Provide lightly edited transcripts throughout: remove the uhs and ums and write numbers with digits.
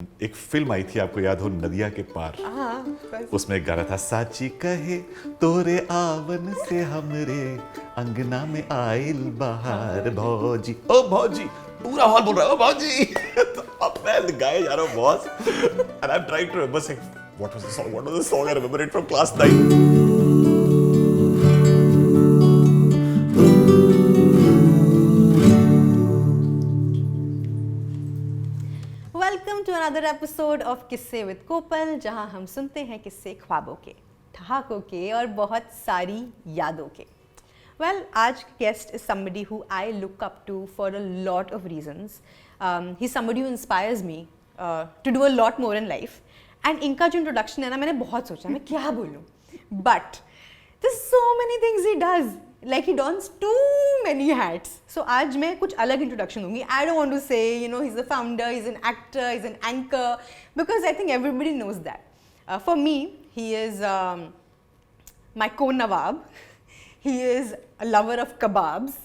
एक फिल्म आई थी, आपको याद हो, नदिया के पार। उसमें एक गाना था, साची कहे तोरे आवन से हमरे अंगना में आइल बहार भौजी, ओ भौजी, पूरा हॉल बोल रहा है ओ भौजी। तो अब मैं गाए जा रहा हूँ boss, and I'm trying to remember saying, what was the song? What was the song? I remember it from class 9. Welcome to another episode of किस्से विद कोपल, जहां हम सुनते हैं किस्से ख्वाबों के, ठहाकों के और बहुत सारी यादों के। वेल, आज guest is somebody who I look up to for a lot of reasons. He's somebody who inspires me to do a lot more in life. And इनका जो इंट्रोडक्शन है ना, मैंने बहुत सोचा मैं क्या बोलूँ, but there's so many things he does. Like he dons too many hats. So आज मैं कुछ अलग इंट्रोडक्शन दूंगी. I don't want to say, you know, he's a founder, he's an actor, he's an anchor, because I think everybody knows that. For me, he is my co-nawab. He is a lover of kebabs.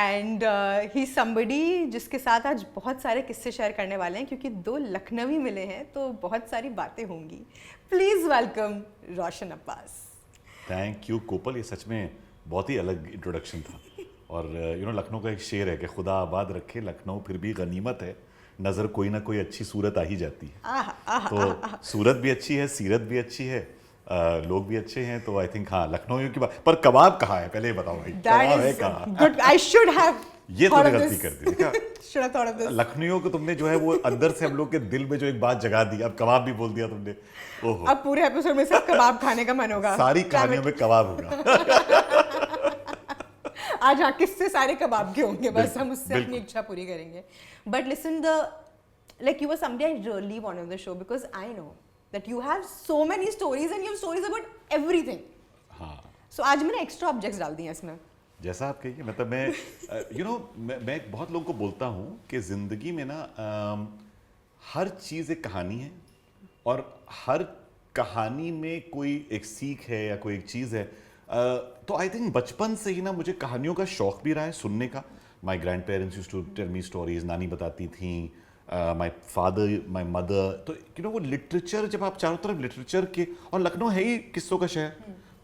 And he's somebody जिसके साथ आज बहुत सारे किस्से share करने वाले हैं, क्योंकि दो लखनवी मिले हैं तो बहुत सारी बातें होंगी. Please welcome Roshan Abbas. Thank you कोपल, ये सच में बहुत ही अलग इंट्रोडक्शन था। और लखनऊ का एक शेर है कि खुदा आबाद रखे लखनऊ फिर भी गनीमत है, नज़र कोई ना कोई अच्छी सूरत आ ही जाती है। तो सूरत भी अच्छी है, सीरत भी अच्छी है, लोग भी अच्छे हैं, तो आई थिंक हाँ लखनऊ की बात। पर कबाब कहाँ है, पहले बताओ भाई, कबाब है कहाँ? ये तुमने गलती कर दी क्या? लखनऊ को तुमने जो है वो अंदर से हम लोग के दिल में जो एक बात जगा दी, अब कबाब भी बोल दिया तुमने। ओहो, अब पूरे एपिसोड में सब कबाब खाने का मन होगा। सारी कहानियों में कबाब होगा। आज हाँ, किससे सारे कबाब के होंगे, बस हम उससे अपनी इच्छा पूरी करेंगे। But listen, like you were somebody I really wanted on the show because I know that you have so many stories and you have stories about everything. हाँ. So आज मैंने extra objects डाल दिए इसमें। जैसा आप कहिए, मतलब मैं मैं बहुत लोगों को बोलता हूँ कि ज़िंदगी में ना हर चीज़ एक कहानी है, और हर कहानी में कोई एक सीख है या कोई एक चीज़ है। तो आई थिंक बचपन से ही ना मुझे कहानियों का शौक़ भी रहा है, सुनने का। My grand parents used to tell me stories, नानी बताती थी, माई फादर, माई मदर। तो वो लिटरेचर, जब आप चारों तरफ लिटरेचर के, और लखनऊ है ही किस्सों का शहर,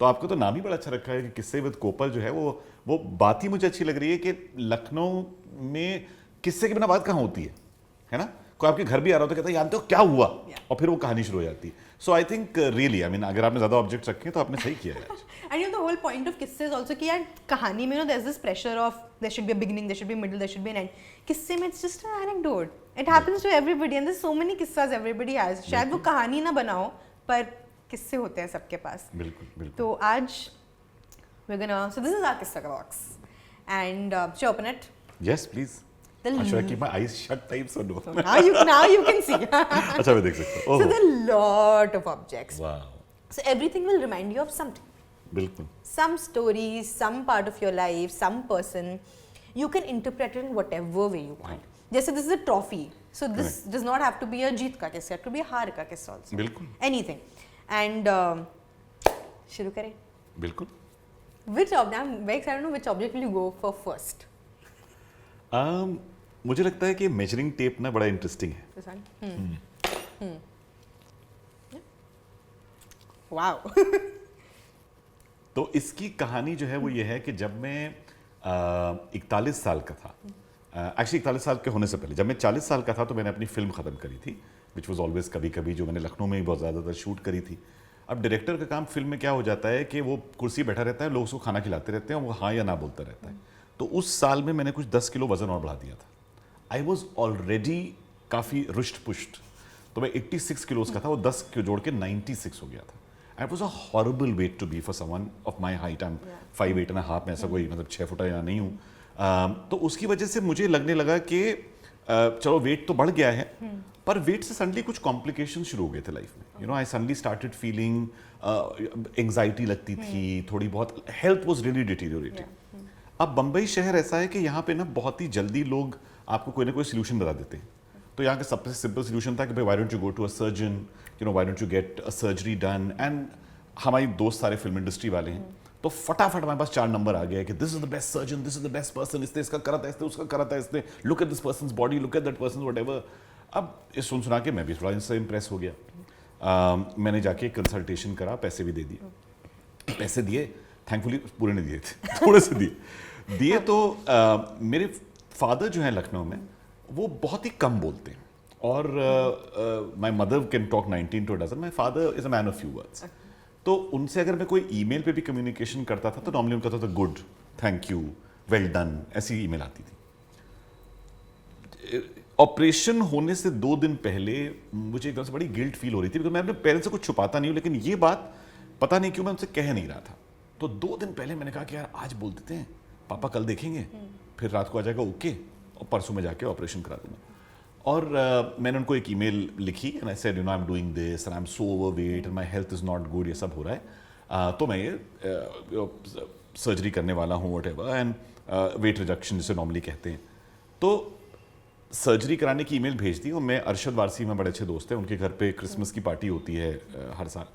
तो आपको तो नाम ही बड़ा अच्छा रखा है कि किस्से विद कोपल जो है, वो बात ही मुझे अच्छी लग रही है कि लखनऊ में किस्से के बिना बात कहाँ होती है ना? कोई आपके घर भी आ रहा होता है, कहता है जानते हो क्या हुआ, और फिर वो कहानी शुरू हो जाती है। So I think really, I mean, अगर आपने ज़्यादा ऑब्जेक्ट्स रखे हैं तो आपने सही किया है। And you know the whole point of किस्से is also कि यार कहानी में there's this pressure of there should be a beginning, there should be a middle, there should be an end. किस्से में it's just an anecdote. It happens to everybody and there's so many किस्साs everybody has. शायद वो कहानी ना बनाओ, पर किस्से होते हैं सबके पास। बिल्कुल बिल्कुल। तो आज we're gonna, so this is our किस्सा का box and should I open it? Yes, please. Should I keep my eyes shut type so no? So now you can see. अच्छा, मैं देख सकता हूँ। So there are a lot of objects. Wow. So everything will remind you of something. बिल्कुल। Some stories, some part of your life, some person. You can interpret it in whatever way you want. जैसे this is a trophy. So this does not have to be a जीत का किस्सा, it could be a हार का किस्सा also. बिल्कुल। Anything. And शुरू करें? बिल्कुल। Which object? I'm very excited to know which object will you go for first. मुझे लगता है कि मेजरिंग टेप ना बड़ा इंटरेस्टिंग है। This one. Wow. तो इसकी कहानी जो है वो ये है कि जब मैं 41 साल का था, एक्चुअली 41 साल के होने से पहले, जब मैं 40 साल का था, तो मैंने अपनी फिल्म ख़त्म करी थी, विच वॉज ऑलवेज कभी कभी, जो मैंने लखनऊ में ही बहुत ज़्यादातर शूट करी थी। अब डायरेक्टर का काम फिल्म में क्या हो जाता है कि वो कुर्सी बैठा रहता है, लोग उसको खाना खिलाते रहते हैं, और वो हाँ या ना बोलता रहता है। तो उस साल में मैंने कुछ 10 किलो वज़न और बढ़ा दिया था। आई वॉज ऑलरेडी काफ़ी रुष्ट पुष्ट, तो मैं 86 किलोज का था, वो 10 किलो जोड़ के 96 हो गया था। It was a horrible weight to be for someone of my height. I'm 5'8.5", मैं ऐसा कोई मतलब 6 फुट या नहीं हूँ। तो उसकी वजह से मुझे लगने लगा कि चलो वेट तो बढ़ गया है, पर वेट से सडनली कुछ कॉम्प्लिकेशन शुरू हो गए थे लाइफ में। I suddenly started feeling anxiety लगती थी, थोड़ी बहुत हेल्थ वॉज रियली डिटीरियोरेटिंग। अब बम्बई शहर ऐसा है कि यहाँ पे ना बहुत ही जल्दी लोग आपको कोई ना कोई सोल्यूशन बता देते हैं। तो यहाँ का सबसे सिंपल सोल्यूशन था कि भाई, why don't you go to a surgeon, why don't you get a surgery done. And हमारी दोस्त सारे फिल्म इंडस्ट्री वाले हैं, तो फटाफट हमारे पास 4 नंबर आ गया कि this is the best surgeon, this is the best person, इसने इसका करा था, इसने उसका करा था, इसने look at this persons body, look at that person whatever. अब ये सुना के मैं भी थोड़ा इनसे इम्प्रेस हो गया। मैंने जाके कंसल्टेशन करा, पैसे भी दे दिए। पैसे दिए, थैंकफुली पूरे नहीं दिए थे, थोड़े से दिए तो मेरे फादर जो हैं लखनऊ में, वो बहुत ही कम बोलते हैं और my mother can talk 19 to a dozen, my father is a man of few words. तो उनसे अगर मैं कोई ईमेल पे भी कम्युनिकेशन करता था तो नॉर्मली उनका था good, thank you, well done, ऐसी ईमेल आती थी। ऑपरेशन होने से 2 दिन पहले मुझे एकदम से बड़ी गिल्ट फील हो रही थी, बिकॉज मैं अपने पेरेंट्स से कुछ छुपाता नहीं हूँ, लेकिन ये बात पता नहीं क्यों मैं उनसे कह नहीं रहा था। तो 2 दिन पहले मैंने कहा कि यार आज बोल देते हैं, पापा कल देखेंगे, फिर रात को आ जाएगा ओके, और परसों में जाके ऑपरेशन करा दूंगा। और मैंने उनको एक ईमेल लिखी and I said, you know, I am doing this and I am so overweight and my health is not good, ये सब हो रहा है, तो मैं ये सर्जरी करने वाला हूँ, व्हाटएवर, एंड वेट रिडक्शन जिसे नॉर्मली कहते हैं। तो सर्जरी कराने की ईमेल भेज दी और मैं, अरशद वारसी में बड़े अच्छे दोस्त हैं, उनके घर पे क्रिसमस की पार्टी होती है हर साल,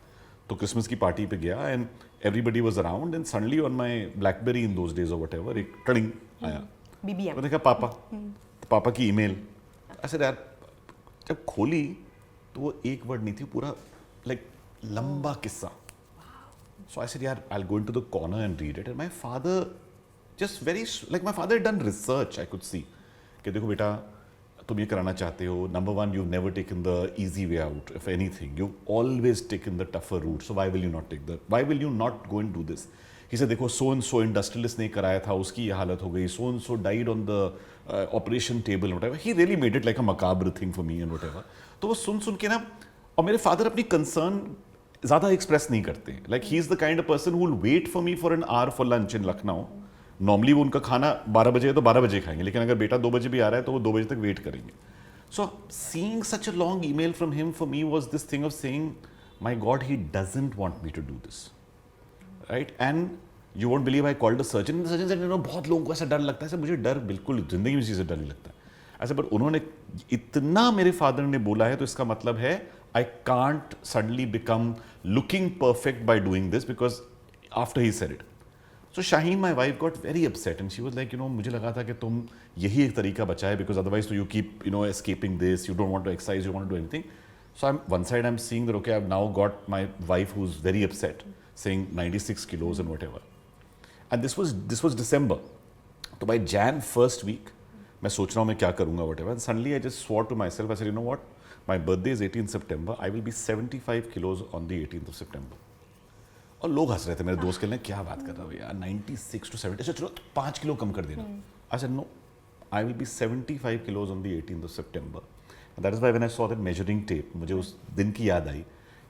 तो क्रिसमस की पार्टी पे गया and everybody was around and suddenly on my blackberry in those days और व्हाटएवर एक टड़िंग आया। BBM। मैंने कहा पापा, तो पापा की ईमेल। ऐसे यार जब खोली तो वो एक वर्ड नहीं थी, पूरा लाइक लंबा किस्सा। सो आई सेड यार I will go into the corner and read it, and my father just very like my father done research, I could see कि देखो बेटा, तुम ये कराना चाहते हो, number 1 you never taken the easy way out of anything, you always taken the tougher route, so why will you not go and do this. किसे देखो, सो एंड सो इंडस्ट्रियलिस्ट ने कराया था, उसकी ये हालत हो गई, so and so died on the operation table, whatever. He really made it like a macabre thing for me and whatever. तो वो सुन के ना, और मेरे फादर अपनी कंसर्न ज़्यादा एक्सप्रेस नहीं करते, like he is the kind of person who will wait for me for an hour for lunch in Lucknow. Normally वो उनका खाना 12 बजे है तो 12 बजे खाएंगे, लेकिन अगर बेटा 2 बजे भी आ रहा है तो वो 2 बजे तक वेट करेंगे। So seeing such a long email from him for me was this thing of saying, my god, he doesn't want me to do this, right? And you won't believe, I called the surgeon, the surgeon said, you know, बहुत लोगों को ऐसा डर लगता है। ऐसे मुझे डर बिल्कुल जिंदगी में चीज़ से डर नहीं लगता ऐसे, बट उन्होंने इतना मेरे फादर ने बोला है तो इसका मतलब है I can't suddenly become looking perfect by doing this, because after he said it. So Shaheen, my wife, got very upset and she was like, you know, मुझे लगा था कि तुम यही एक तरीका बचा है, because otherwise you keep, you know, escaping this, you don't want to exercise, you want to do anything. So one side I'm seeing that, okay, I've now got my wife who's very upset, saying 96 kilos and whatever. And this was December. तो by Jan first week, मैं सोच रहा हूँ मैं क्या करूँगा, whatever. And suddenly I just swore to myself, I said, you know what, my birthday is 18th September, I will be 75 kilos on the 18th of September. और लोग हंस रहे थे, मेरे दोस्त के लिए, क्या बात कर रहा हो यार, 96 to 70, चलो 5 किलो कम कर देना। I said no, I will be 75 kilos on the 18th of September. And that is why when I saw that measuring tape, मुझे उस दिन की याद आई।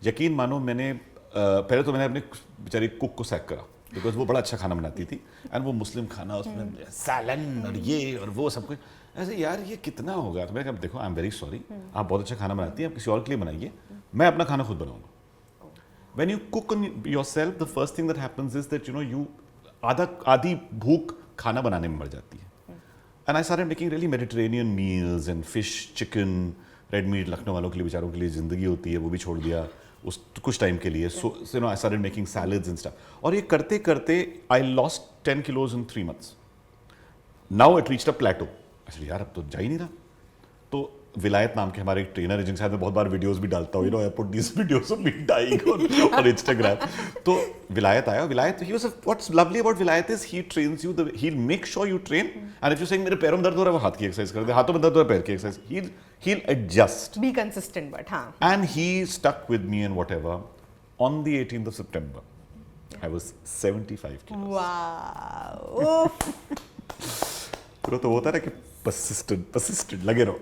यकीन मानो, मैंने पहले तो मैंने अपने बेचारी कुक को सैक करा, बिकॉज वो बड़ा अच्छा खाना बनाती थी, एंड वो मुस्लिम खाना, उसमें सैलन और ये और वो सब कुछ, ऐसे यार ये कितना होगा। तो मैंने कहा देखो, आई एम वेरी सॉरी, आप बहुत अच्छा खाना बनाती हैं, आप किसी और के लिए बनाइए, मैं अपना खाना खुद बनाऊंगा। When you cook on yourself, the first thing that happens is that, you know, you आधी भूख खाना बनाने में मर जाती है। And I started making really Mediterranean meals and fish, chicken, red meat। Lucknow वालों के लिए, बेचारों के लिए ज़िंदगी होती है, वो भी छोड़ दिया उस कुछ टाइम के लिए। So you know, I started making salads and stuff. और ये करते करते I lost 10 kilos in 3 months. Now it reached a plateau. अच्छा यार, अब तो जा ही नहीं रहा। तो विलायत नाम के हमारे एक ट्रेनर है, जिनके साथ मैं बहुत बार वीडियोस भी डालता हूँ, you know, I put this videos of me dying on Instagram. तो विलायत आया, Vilayat, he was, what's lovely about Vilayat is he trains you, he will make sure you train, and if you saying मेरे पैरों में दर्द हो रहा है, वो हाथ की एक्सरसाइज कर दे, हाथों में दर्द हो रहा है, पैर की exercise, he will adjust, be consistent, but हाँ। And he stuck with me and whatever. On the 18th of September I was 75 kilos। Wow. तो होता है कि persistent लगे रहो।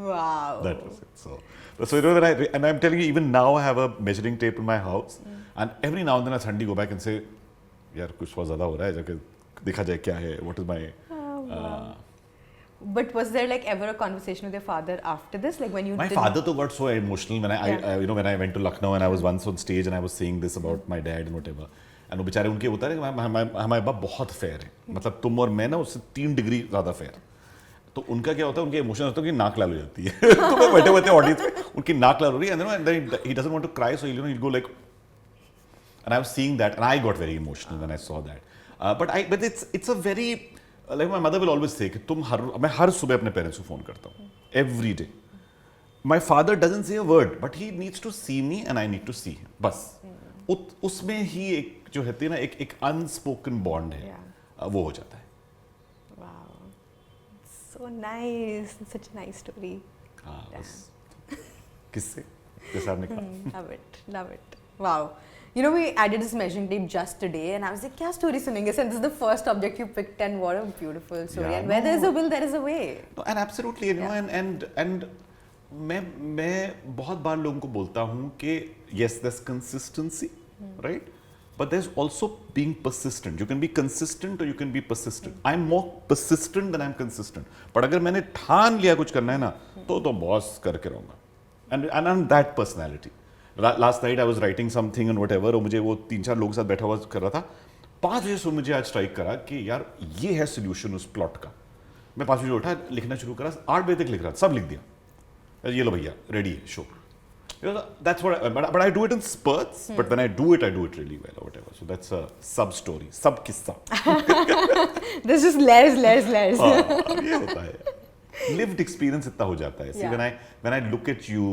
Wow. That was it. So you know that I'm telling you, even now I have a measuring tape in my house, and every now and then I suddenly go back and say, यार कुछ बहुत ज़्यादा हो रहा है, जाके देखा जाए क्या है, what is my But was there like ever a conversation with your father after this, like when you? My father too got so emotional when I you know, when I went to Lucknow and I was once on stage and I was saying this about my dad and whatever, and वो बेचारे उनके होता है कि हमारे बाप बहुत fair है, मतलब तुम और मैं ना उससे 3 डिग्री ज़्यादा फेयर। तो उनका क्या होता है, उनके इमोशन होता है कि नाक लाल हो जाती है। तो मैं बैठे बैठे ऑडियंस में, उनकी नाक लाल हो रही है, and then he doesn't want to cry, so he'll go like, and I was seeing that and I got very emotional when I saw that. But it's a very, like my mother will always say कि मैं हर सुबह अपने parents को phone करता हूँ, every day, my father doesn't say a word, but he needs to see me and I need to see him. बस उसमें ही एक जो है ना एक unspoken bond है, वो हो जाता है. Wow, so nice, such a nice story. हाँ बस किससे जैसा आपने कहा. Love it. Wow. You know, we added this measuring tape just today, and I was like, "क्या story सुनेंगे?" And this is the first object you picked, and what a beautiful story. Yeah, and where there is a will, there is a way. No, and absolutely, you know, and मैं बहुत बार लोगों को बोलता हूँ कि yes, there's consistency, right? But there's also being persistent. You can be consistent or you can be persistent. I'm more persistent than I'm consistent. But अगर मैंने ठान लिया कुछ करना है ना, तो बॉस करके रहूँगा. And I'm that personality. Last night I was writing something and whatever, और मुझे वो 3-4 लोगों के साथ बैठा हुआ कर रहा था. 5 बजे से मुझे आज स्ट्राइक करा कि यार ये है सोल्यूशन उस प्लॉट का. मैं 5 बजे उठा, लिखना शुरू करा, 8 बजे तक लिख रहा था, सब लिख दिया. ये लो भैया, रेडी है show. That's what but I do it in spurts, but when I do it really well or whatever. So that's a sub story, sub किस्सा. There's just layers. ये होता है. Lived experience इतना हो जाता है. See, when I look at you,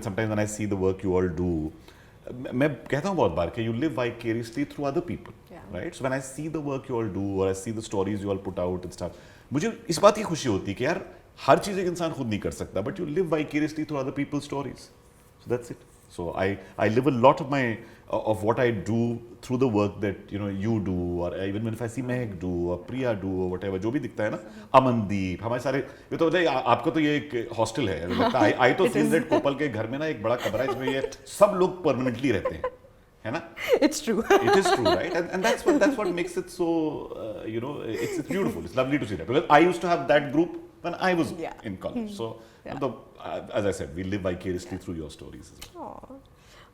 sometimes when I see the work you all do, मैं कहता हूँ बहुत बार कि you live vicariously through other people, right? So when I see the work you all do, or I see the stories you all put out and stuff, मुझे इस बात की खुशी होती है कि यार हर चीज़ एक इंसान खुद नहीं कर सकता, but you live vicariously through other people's stories. So that's it. So I live a lot of what I do through the work that you do, or even if I see Mehak do or Priya do or whatever, जो भी दिखता है ना, अमनदीप, हमारे सारे ये तो मतलब आपका तो ये एक हॉस्टल है. लगता है I तो feel that कोपल के घर में ना एक बड़ा कमरा है जिसमें ये सब लोग परमानेंटली रहते हैं, है ना? It's true. It is true, right? And that's what makes it so it's beautiful. It's lovely to see that, because I used to have that group when I was in college. So as I said, we live vicariously through your stories as well. Aww.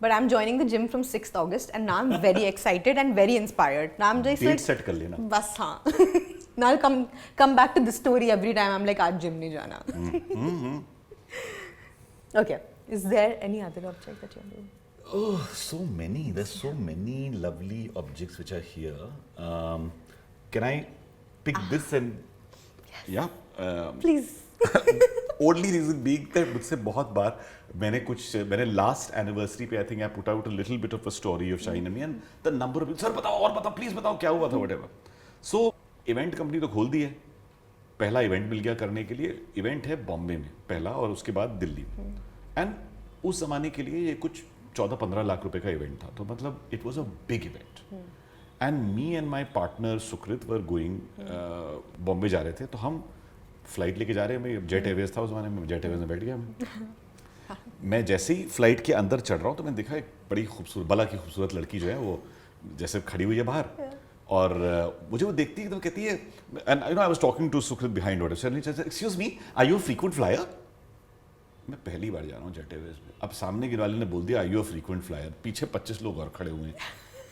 But I'm joining the gym from 6th August, and now I'm very excited and very inspired. Now I'm just Date like, set कर लेना. बस हाँ. Now I'll come back to this story every time. I'm like, आज gym नहीं जाना. Okay. Is there any other object that you're doing? Oh, so many. There's so many lovely objects which are here. Can I pick this and yeah? Please. Only reason being that मुझसे बहुत बार मैंने last anniversary पे I think I put out a little bit of a story of Shaheen and me, and the number of people, sir बताओ और बताओ please बताओ क्या हुआ था whatever. So event company तो खोल दी है. पहला event मिल गया करने के लिए. Event है बॉम्बे में पहला, और उसके बाद दिल्ली में. And उस जमाने के लिए ये कुछ 14-15 लाख रुपए का इवेंट था, तो मतलब it was a big event. And me and my partner Sukrit were going Bombay जा रहे थे, तो हम फ्लाइट लेके जा रहे हैं. मैं जेट एयरवेज था उस जमाने में, जेट एयरवेज में बैठ गया मैं जैसे ही फ्लाइट के अंदर चढ़ रहा हूँ तो मैंने देखा एक बड़ी खूबसूरत बला की खूबसूरत लड़की जो है वो जैसे खड़ी हुई है बाहर, और मुझे वो देखती है तो कहती है, and I was talking to Sukrit behind what suddenly excuse me, are you a frequent flyer? मैं पहली बार जा रहा हूँ जेट एयरवेज में. अब सामने की वाले ने बोल दिया, are you a frequent flyer? पीछे 25 लोग और खड़े हुए हैं.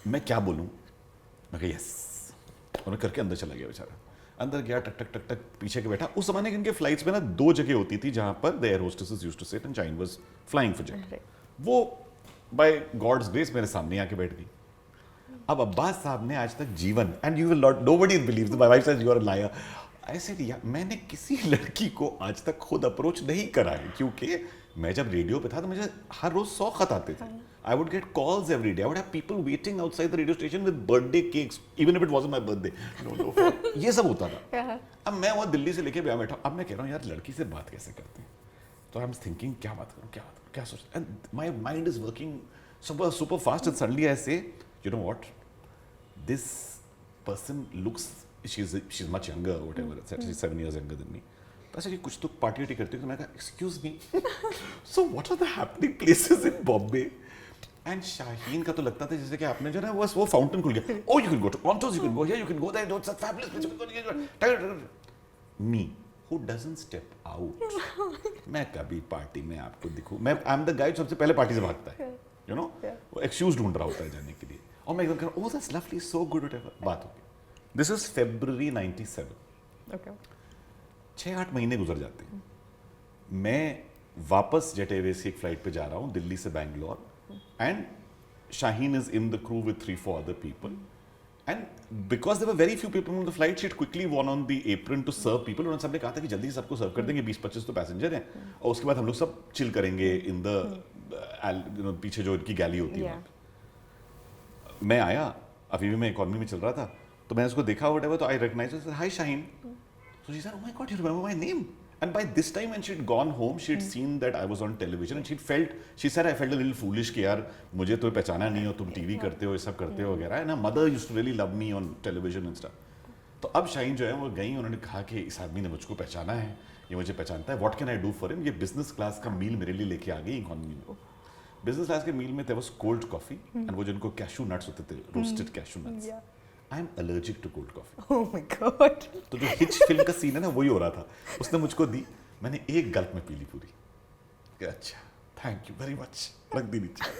मैं क्या बोलूँ? मैं कहा यस, और मैं करके अंदर चला गया बेचारा. अंदर गया, टक टक टक टक पीछे के बैठा. उस जमाने के इनके फ्लाइट्स में ना 2 जगह होती थी जहाँ पर the air hostesses used to sit and Shaheen was flying for Jet. वो बाय गॉड्स ग्रेस मेरे सामने आके बैठ गई. अब अब्बास साहब ने आज तक जीवन, and you will not, nobody believes, my wife says you are a liar. ऐसे लिया, मैंने किसी लड़की को आज तक खुद अप्रोच नहीं करा है, क्योंकि मैं जब रेडियो पे था तो मुझे हर रोज 100 खत आते थे. I would get calls every day. I would have people waiting outside the radio station with birthday cakes, even if it wasn't my birthday. No, ये सब होता था. अब मैं वहाँ दिल्ली से लेके बैठा. अब मैं कह रहा हूँ यार लड़की से बात कैसे करते हैं. तो I'm thinking क्या बात करूँ, क्या सोच. And my mind is working super fast, and suddenly I say, you know what? This person looks, she's much younger or whatever. She's 7 years younger than me. I said, कुछ तो party करती हूँ. तो मैंने कहा, excuse me. So what are the happening places in Bombay? And Shaheen का तो लगता था जैसे कि आपने जो है बस वो फाउंटेन खुल गया. Oh you can go to Kontos, you can go here, you can go there, it's a fabulous. Me who doesn't step out. मैं कभी पार्टी में आपको दिखूं, मैं आई एम द गाय सबसे पहले पार्टी से भागता है, यू नो, वो एक्सक्यूज ढूंढ रहा होता है जाने के लिए. और मैं एकदम कह रहा हूं, oh that's lovely, so good, whatever. बात हो गई. This is February 97. ओके. 6-8 महीने गुजर जाते हैं. मैं वापस जेट एयरवेज की एक फ्लाइट पे जा रहा हूँ दिल्ली से Bangalore, and Shaheen is in the crew with 3-4 other people, And because there were very few people on the flight, she'd quickly gone on the apron to serve people. उन्होंने सबने कहा था कि जल्दी से सबको सर्व कर देंगे, 20-25 तो पैसेंजर हैं, और उसके बाद हम लोग सब चिल करेंगे इन द पीछे जो इनकी गैली होती है. मैं आया, अभी भी मैं इकोनॉमी में चल रहा था, तो मैंने उसको देखा whatever, तो I recognized her, hi Shaheen. So she said, oh my God, you remember my name? And by this time when she'd gone home, she'd seen that I was on television and she said I felt a little foolish कि यार मुझे तो पहचाना नहीं हो, तुम TV करते हो, ये सब करते हो वगैरह. And her mother used to really love me on television and stuff. तो अब शाहीन जो है वो गई, उन्होंने कहा कि इस आदमी ने मुझको पहचाना है, ये मुझे पहचानता है, what can I do for him. ये बिजनेस क्लास का मील मेरे लिए लेके आ गई इकोनॉमी में. बिजनेस क्लास के मील में there was cold coffee and वो जो इनको कैशू नट्स होते थे, roasted cashew nuts. I am allergic to cold coffee. Oh my god. तो जो हिच फिल्म का सीन है ना, वही हो रहा था. उसने मुझको दी, मैंने एक गल्प में पी ली पूरी. अच्छा, थैंक यू वेरी मच, रख दी नीचे.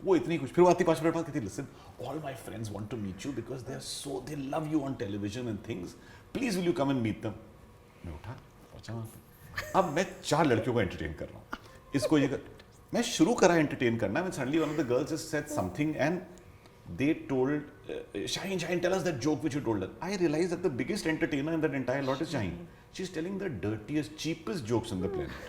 वो इतनी कुछ, फिर वो आती 5 मिनट बाद कहती, listen, all my friends want to meet you because they love you on television and things, please will you come and meet them. मैं उठा, पहुंचा वहाँ पे. अब मैं 4 लड़कियों को एंटरटेन कर रहा हूँ. इसको ये मैं शुरू करा एंटरटेन करना, मैं suddenly one of the girls just said something and they told Shaheen, tell us that joke which you told us. I realized that the biggest entertainer in that entire lot is Shaheen. She's telling the dirtiest, cheapest jokes on the planet.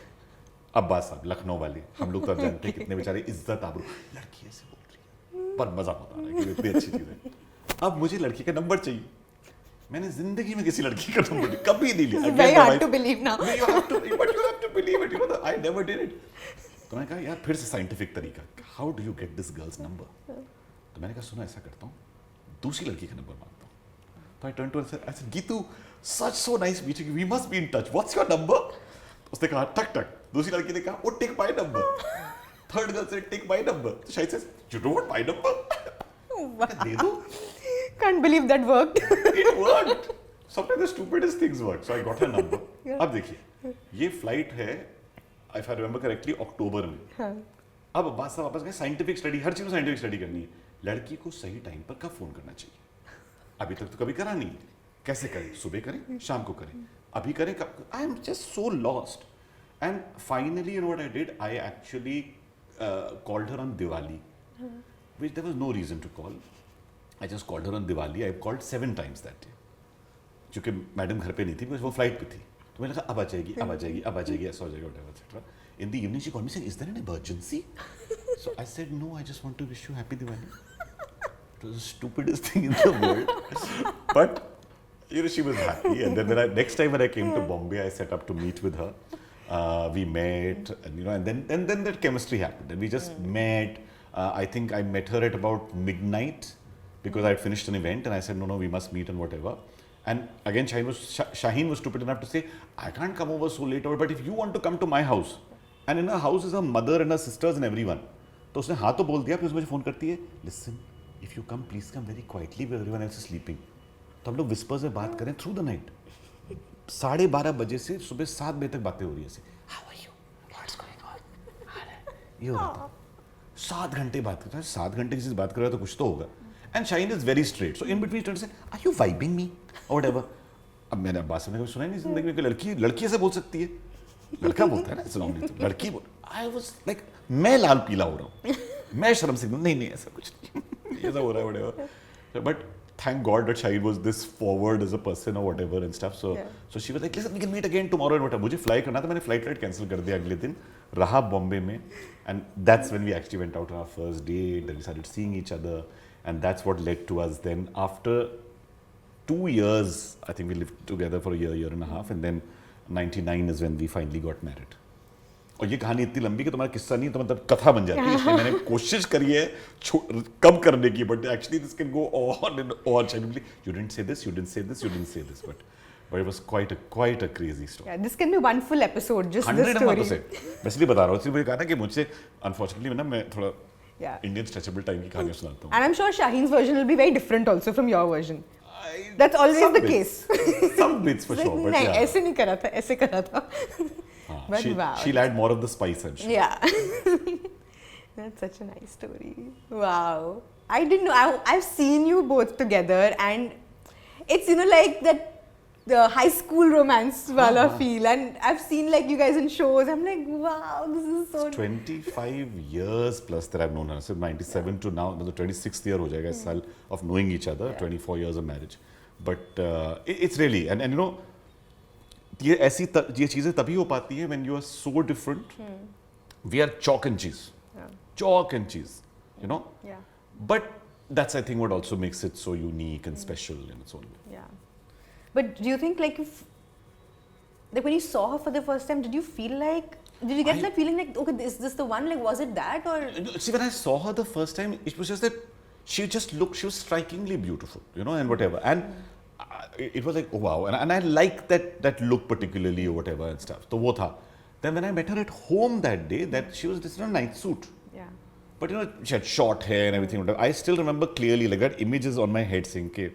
Abbas साहब, लखनऊ वाले, हम लोग तो अब जानते हैं कितने बेचारे इज्जत आबरू. लड़की ऐसे बोल रही है, पर मजा आता है कि इतनी अच्छी चीज है. अब मुझे लड़की का नंबर चाहिए. मैंने जिंदगी में किसी लड़की का नंबर कभी नहीं लिया. Very hard to believe now. But you have to believe it. You know, I never did it. तो मैंने कहा यार फिर से साइंटिफिक तरीका, how do you get this girl's number? तो मैंने कहा सुनो, ऐसा करता हूँ, दूसरी लड़की का नंबर मांगता हूँ. तो I turn to her, I said, Geetu, such so nice meeting you, we must be in touch, what's your number? उसने कहा टक टक. दूसरी लड़की ने कहा, वो take my number. Third girl said, take my number. तो शायद says, you don't want my number? दे दो. Can't believe that worked. It worked. Sometimes the stupidest things work. So I got her number. अब देखिए, ये flight है, if I remember correctly, अक्टूबर में. अब बात साहब वापस गए, साइंटिफिक स्टडी, हर चीज़ में साइंटिफिक स्टडी करनी है. लड़की को सही टाइम पर कब फोन करना चाहिए, अभी तक तो कभी करा नहीं. कैसे करें, सुबह करें, शाम को करें, अभी करें, कब? I am just so lost. And finally you know what I did, I actually called her on Diwali, which there was no reason to call. I just called her on Diwali. I called 7 times that day, क्योंकि madam घर पे नहीं थी, because वो flight पे थी. तो मैंने कहा अब आ जाएगी, अब आ जाएगी, अब आ जाएगी, ऐसा हो जाएगा, whatever etcetera. In the evening she called me saying, is there an emergency? So I said, no, I just want to wish you happy Diwali. It was the stupidest thing in the world. But, you know, she was happy. And then next time when I came to Bombay, I set up to meet with her. We met, and, you know, and then that chemistry happened. And we just met. I think I met her at about midnight because I had finished an event. And I said, no, we must meet and whatever. And again, Shaheen was stupid enough to say, I can't come over so late, but if you want to come to my house, and in her house is her mother and her sisters and everyone. तो उसने हाँ तो बोल दिया, फिर मुझे phone करती है, listen, if you come, please come very quietly where everyone else is sleeping. तो हम लोग whispers में बात करें through the night. 12:30 बजे से सुबह 7 बजे तक बातें हो रही है ऐसे. How are you? What's going on? ये हो रहा था. 7 घंटे बात करता है. 7 घंटे किसी से बात कर रहा है तो कुछ तो होगा. And Shaheen is very straight. So in between, he turns and say, are you vibing me or whatever? अब मैंने अब्बास ने कभी सुना ही नहीं जिंदगी में कि लड़की ऐसे बोल सकती है. लड़का बोलता है ना ऐसे नॉर्मली, तो लड़की बोल. आई वाज लाइक, मैं लाल पीला हो रहा हूँ, मैं शर्म से नहीं ऐसा कुछ नहीं, ऐसा हो रहा है whatever. But thank God that Shaheen was this forward as a person or whatever and stuff. So she was like, listen, we can meet again tomorrow and whatever. मुझे फ्लाई करना था, मैंने फ्लाइट कैंसिल कर दिया अगले दिन, रहा बॉम्बे में. And that's when we actually went out on our first date, and we started seeing each other, and that's what led to us then. After 2 years, I think we lived together for a year and a half, and then 99 is when we finally got married. और ये कहानी इतनी लंबी कि तुम्हारा किस्सा नहीं तो मतलब कथा बन जाती है, इसलिए मैंने कोशिश करी है कम करने की, but actually this can go on and on. You didn't say this, you didn't say this, you didn't say this, but it was quite a crazy story. Yeah, this can be one full episode, just this story. 100%. मैं इसलिए बता रहा हूँ, इसलिए मुझे कहा ना कि मुझसे unfortunately ना मैं थोड़ा Indian stretchable time की कहानियाँ सुनाता हूँ. And I'm sure Shaheen's version will be very different also from your version. That's always the case. Some bits for sure, but नहीं, ऐसे नहीं करा था, ऐसे करा था. But wow. She'll add more of the spice and shit. Yeah. That's such a nice story. Wow. I didn't know. I've seen you both together, and it's, you know, like that the high school romance wala feel, and I've seen like you guys in shows. I'm like, wow, this is so 25 years plus that I've known her. So 97 to now, the 26th year ho jayega is saal of knowing each other, 24 years of marriage. But it's really, and you know, ये चीज़ें तभी हो पाती है when you are so different. We are chalk and cheese. Chalk and cheese, you know? Yeah. But that's, I think, what also makes it so unique and special in its own way. Yeah. But do you think like when you saw her for the first time, did you get that feeling like, okay, is this the one? Like, was it that, or? See, when I saw her the first time, it was just that she was strikingly beautiful, you know, and whatever. And it was like, oh wow. And I liked that look particularly or whatever and stuff. So wo tha. Then when I met her at home that day, that she was just in a night suit. Yeah. But you know, she had short hair and everything. I still remember clearly, like that images on my head saying, okay,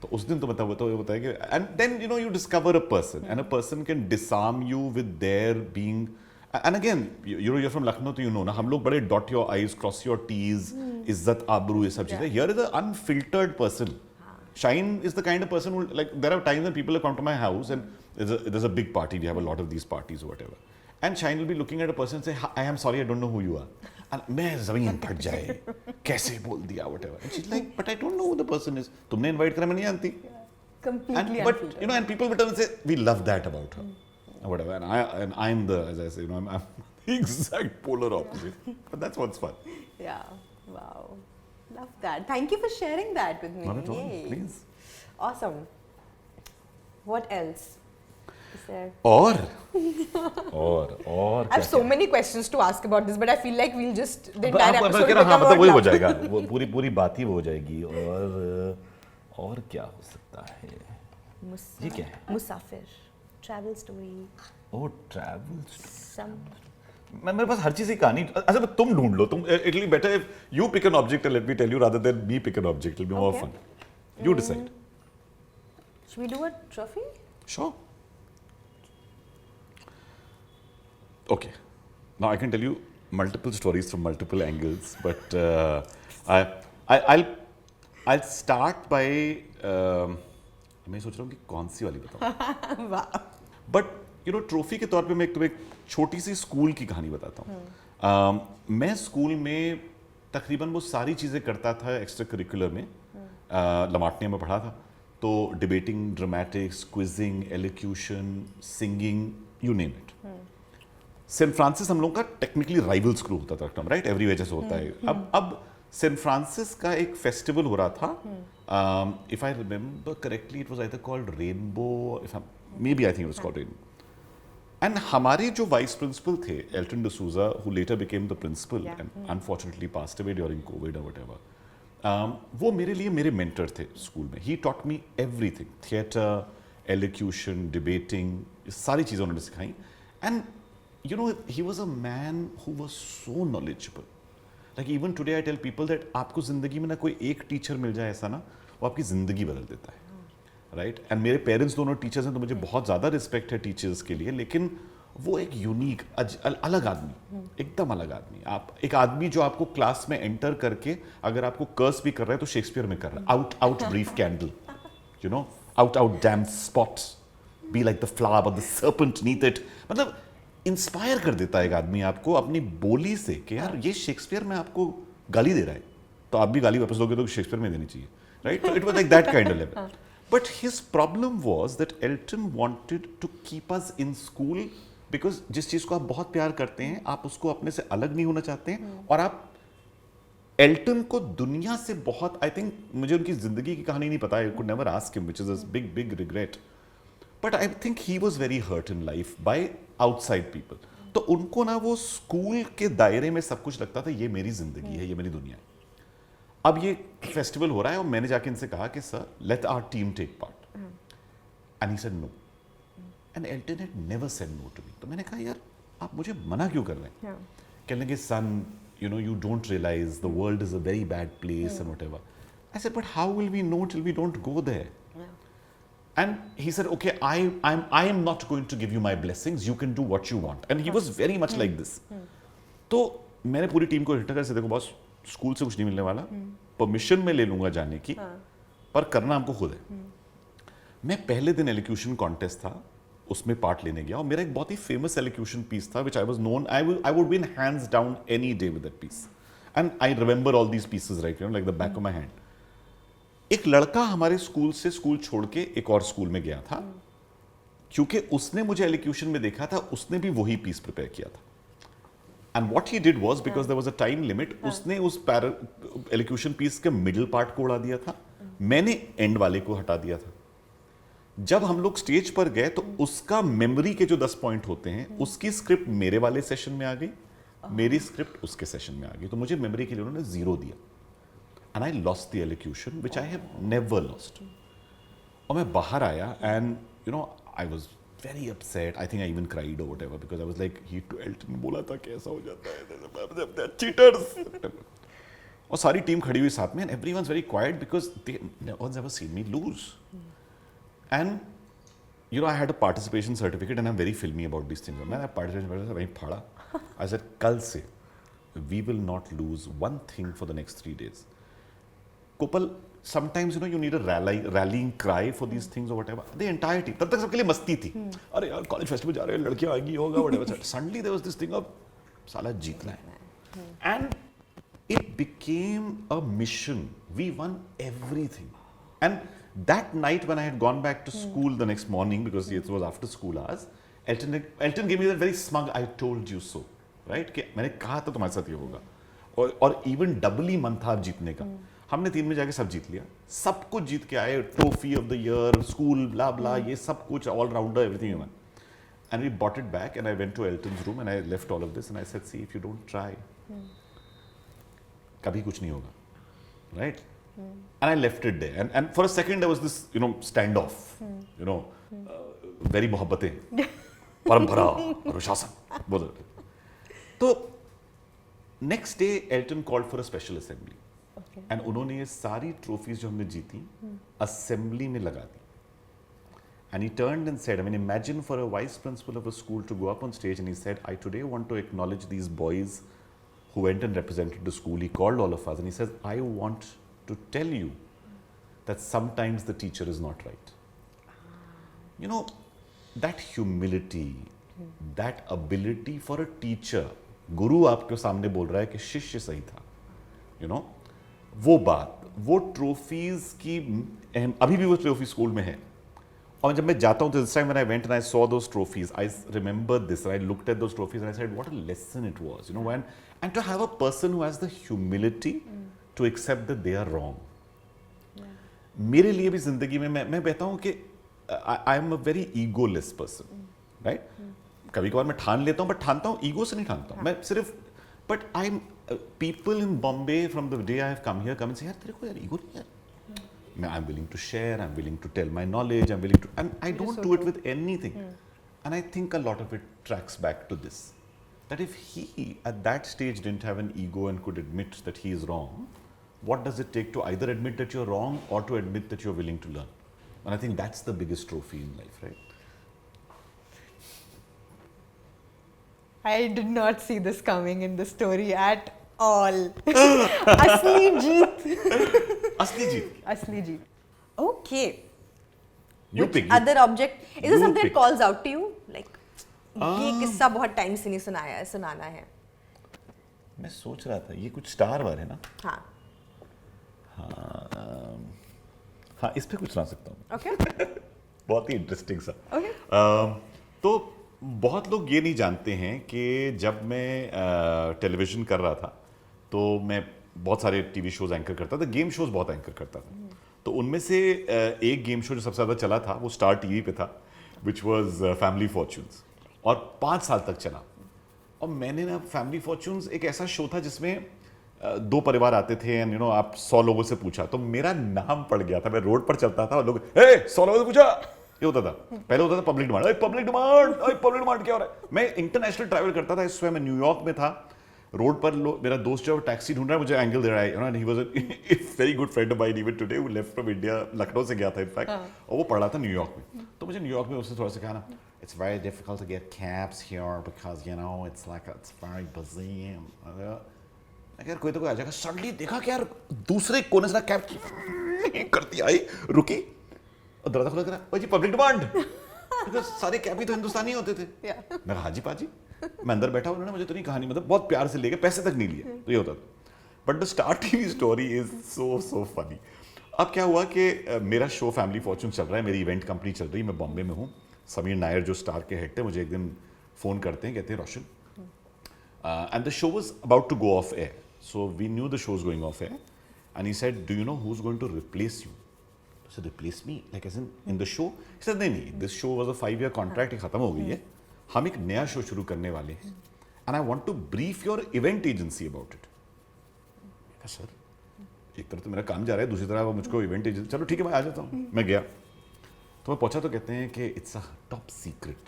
तो उस दिन तो बताया कि, and then you know you discover a person and a person can disarm you with their being, and again you're from Lucknow, तो you know ना, हम लोग बड़े dot your i's, cross your t's, इज्जत आबरू ये सब चीजें. Here is an unfiltered person. Shine is the kind of person who, like, there are times when people have come to my house and there's a big party, we have a lot of these parties or whatever, and Shine will be looking at a person and say, I am sorry, I don't know who you are. And मैं ज़मीन फट जाए, कैसे बोल दिया, whatever. And she's like, but I don't know who the person is. तुमने invite करा, मैं नहीं जानती. Completely. But you know, and people will say, we love that about her, or whatever. And I'm the, as I say, you know, I'm the exact polar opposite. But that's what's fun. Yeah. Wow. Love that. Thank you for sharing that with me. Not at all, Yay. please. Awesome. What else? और I have so many questions to ask about this, but I feel like we'll just the entire episode will become about वही हो जाएगा, वो पूरी बात ही वो हो जाएगी. और क्या हो सकता है? ये क्या है? मुसाफिर, travel story. Oh, travel story. मेरे पास हर चीज की कहानी. अच्छा, तुम ढूंढ लो. It will be better if you pick an object and let me tell you rather than me pick an object. It will be more fun. You decide. Should we do a trophy? Sure. Okay, now I can tell you multiple stories from multiple angles, but I'll start by मैं सोच रहा हूँ कि कौन सी वाली बताऊँ. But you know, trophy के तौर पे मैं तुम्हें एक छोटी सी स्कूल की कहानी बताता हूँ. मैं स्कूल में तकरीबन वो सारी चीज़ें करता था एक्स्ट्रा करिकुलर में. लमाटने में पढ़ा था, तो debating, dramatics, quizzing, elocution, singing, you name it. Saint Francis हम लोग का टेक्निकली राइवल स्कूल होता था, राइट? एवरी वजह से होता है. अब सेंट फ्रांसिस का एक फेस्टिवल हो रहा था. If I remember correctly it was either called rainbow, may be I think it was called rainbow. And हमारे जो वाइस प्रिंसिपल थे, Elton D'Souza, who later became the principal and unfortunately passed away during covid और whatever, वो मेरे लिए मेरे mentor थे school में. He taught me everything, theatre, elocution, debating, सारी चीज़ें उन्होंने सिखाई. And you know, he was a man who was so knowledgeable. Like even today I tell people that आपको ज़िंदगी में ना कोई एक टीचर मिल जाए ऐसा ना, वो आपकी ज़िंदगी बदल देता है, राइट? एंड मेरे पेरेंट्स दोनों टीचर्स हैं, तो मुझे बहुत ज़्यादा रिस्पेक्ट है टीचर्स के लिए. लेकिन वो एक यूनिक, अलग आदमी, एकदम अलग आदमी. आप एक आदमी जो आपको क्लास में एंटर करके अगर आपको कर्स भी कर रहा है तो शेक्सपियर में कर रहा है. Out brief candle, you know, out damn spots, be like the flower, the serpent neath it. मतलब इंस्पायर कर देता है एक आदमी आपको अपनी बोली से कि यार ये शेक्सपियर में आपको गाली दे रहा है, तो आप भी गाली वापस दोगे तो शेक्सपियर में देनी चाहिए, राइट? तो it was like that kind of level. But his problem was that Elton wanted to keep us in school, because जिस चीज़ को आप बहुत प्यार करते हैं आप उसको अपने से अलग नहीं होना चाहते हैं. और आप एल्टन को दुनिया से बहुत, आई थिंक मुझे उनकी जिंदगी की कहानी नहीं पता, I could never ask him, which is a big regret. But I think he was very hurt in life by outside people. तो उनको ना वो स्कूल के दायरे में सब कुछ लगता था, ये मेरी जिंदगी है, ये मेरी दुनिया है. अब ये फेस्टिवल हो रहा है और मैंने जाके इनसे कहा कि sir let our team take part, and he said no. And Elton had never said no to me. तो मैंने कहा यार आप मुझे मना क्यों कर रहे हैं? कहने लगे सन, you know, you don't realize the world is a very bad place and whatever. I said, but how will we know till we don't go there? And he said, okay, I am not going to give you my blessings. You can do what you want. And he was very much like this. तो मैंने पूरी team को hit कर से, देखो boss, school से कुछ नहीं मिलने वाला, परमिशन मैं ले लूंगा जाने की, पर करना हमको खुद है. मैं पहले दिन एलोक्यूशन कॉन्टेस्ट था, उसमें पार्ट लेने गया और मेरा एक बहुत ही फेमस एलोक्यूशन पीस था which I was known, I would win hands down any day with that piece and I remember all these pieces right, you know, like the back of my hand. एक लड़का हमारे school से school छोड़ के एक और school में गया था, क्योंकि उसने मुझे एलोक्यूशन में देखा था, उसने भी वही पीस प्रिपेयर किया था. And what he did was, because there was a time limit, उसने उस एलोक्यूशन पीस के मिडिल पार्ट को उड़ा दिया था, मैंने एंड वाले को हटा दिया था. जब हम लोग स्टेज पर गए तो उसका मेमोरी के जो 10 पॉइंट होते हैं, उसकी स्क्रिप्ट मेरे वाले सेशन में आ गई, मेरी स्क्रिप्ट उसके सेशन में आ गई, तो मुझे मेमोरी के लिए उन्होंने 0 दिया. And I lost the elocution which I have never lost. और मैं बाहर आया and you know I was very upset, I think I even cried और whatever, because I was like he to Elton बोला था कि ऐसा हो जाता है, चीटर्स. और सारी टीम खड़ी हुई साथ में and everyone's very quiet because they never seen me lose. And you know, I had a participation certificate and I'm very filmy about these things. मैंने participation certificate वहीं फाड़ा. I said, कल से we will not lose one thing for the next 3 days. Kopal, sometimes you know you need a rallying cry for these things or whatever. The entire team. तब तक सबके लिए मस्ती थी. अरे यार कॉलेज फेस्टिवल जा रहे हैं, लड़कियां आएंगी, होगा whatever. Suddenly there was this thing of साला जीतना है. And it became a mission. We won everything. And that night when I had gone back to school the next morning, because it was after school hours, Elton gave me that very smug "I told you so," right? कि मैंने कहा था तुम्हारे साथ ये होगा. और even doubly मन था जीतने का. हमने 3 में जाके सब जीत लिया, सब कुछ जीत के आए, trophy of the year, school, blah blah, ये सब कुछ, all rounder, everything you won. And we bought it back and I went to Elton's room and I left all of this and I said, see, if you don't try, कभी कुछ नहीं होगा, right? And I left it there. And for a second there was this, you know, standoff, you know, very Mohabbatein, परंपरा, अनुशासन, बोल रहे. तो next day Elton called for a special assembly. And उन्होंने ये सारी trophies जो हमने जीती, assembly में लगा दी. And he turned and said, I mean, imagine for a vice principal of a school to go up on stage and he said, I today want to acknowledge these boys who went and represented the school. He called all of us and he says, I want to tell you that sometimes the teacher is not right. You know, that humility, that ability for a teacher, गुरु आपके सामने बोल रहा है कि शिष्य सही था, you know, वो बात, वो ट्रॉफीज की अभी भी वो ट्रॉफी स्कूल में है. और जब मैं जाता हूँ तो this time when I went and I saw those trophies, I remembered this and I looked at those trophies and I said, what a lesson it was, you know, and to have a person who has the humility to accept that they are wrong. मेरे लिए भी जिंदगी में मैं कहता हूँ कि I am a very egoless person, right? कभी कभार मैं ठान लेता हूँ, but ठानता हूँ ईगो से नहीं ठानता हूँ, मैं सिर्फ, but I'm people in Bombay from the day I have come here come and say, यार तेरे को यार ईगो नहीं है. I'm willing to share, I'm willing to tell my knowledge, I'm willing to, and I don't do it with anything. And I think a lot of it tracks back to this, that if he at that stage didn't have an ego and could admit that he is wrong, what does it take to either admit that you're wrong or to admit that you're willing to learn? And I think that's the biggest trophy in life, right? I did not see this coming in the story at all. असली जीत. असली जीत. Okay. You pick. Other object. Is there something that calls out to you? Like, ये किस्सा बहुत time से नहीं सुनाया है, सुनाना है. मैं सोच रहा था ये कुछ स्टार वार है ना. हाँ इस पे कुछ सुना सकता हूँ. Okay. बहुत ही इंटरेस्टिंग सा. Okay. तो बहुत लोग ये नहीं जानते हैं कि जब मैं टेलीविज़न कर रहा था तो मैं बहुत सारे टीवी शोज एंकर करता था, गेम शोज बहुत एंकर करता था. तो उनमें से एक गेम शो जो सबसे ज़्यादा चला था वो स्टार टीवी पे था, विच वाज फैमिली फॉर्च्यून्स, और 5 साल तक चला. और मैंने ना फैमिली फॉर्च्यून्स एक ऐसा शो था जिसमें 2 परिवार आते थे एंड यू नो आप 100 लोगों से पूछा, तो मेरा नाम पड़ गया था. मैं रोड पर चलता था और लोग 100 लोगों से पूछा, ये होता था. पहले होता था पब्लिक डिमांड, पब्लिक डिमांड क्या हो रहा है. मैं इंटरनेशनल ट्रैवल करता था, इस समय मैं न्यूयॉर्क में था. रोड पर मेरा दोस्त जो टैक्सी ढूंढ रहा है, मुझे एंगल दे रहा है, and he was a very good friend of mine even today, who left from India, Lucknow से गया था इनफैक्ट, और वो पढ़ रहा था न्यूयॉर्क में. तो मुझे न्यूयॉर्क में उससे थोड़ा सा कहा ना, it's very difficult to get cabs here because you know it's like it's very busy. अगर कोई तो कोई आ जाएगा. सडनली देखा कि यार दूसरे कोने से कैब करती आई, रुकी, और दरवाजा खुला करा, ओ जी पब्लिक डिमांड, सारे कैबी तो हिंदुस्तानी होते थे। मैं कहा हाँ जी पाजी। मैं अंदर बैठा, उन्होंने मुझे तो नहीं कहानी मतलब बहुत प्यार से लेके, पैसे तक नहीं लिए, तो ये होता था। But the star TV story is so funny. अब क्या हुआ कि मेरा शो फैमिली फॉर्चून चल रहा है, मेरी इवेंट कंपनी चल रही है, मैं बॉम्बे में हूँ। समीर नायर जो स्टार के हेड थे मुझे एक दिन फ़ोन करते हैं, कहते हैं Roshan, and the show was about to go off air, so we knew the show is going off air, and he said do you know who is going to replace you? So replace me like as in the show? He said नहीं, this show was a 5-year contract, ये खत्म हो गई है, हम एक नया show शुरू करने वाले हैं, and I want to brief your event agency about it. Sir एक तरफ तो मेरा काम जा रहा है, दूसरी तरफ मुझको इवेंट एजेंसी, चलो ठीक है मैं आ जाता हूँ। मैं गया तो मैं पहुंचा तो कहते हैं कि it's a top secret,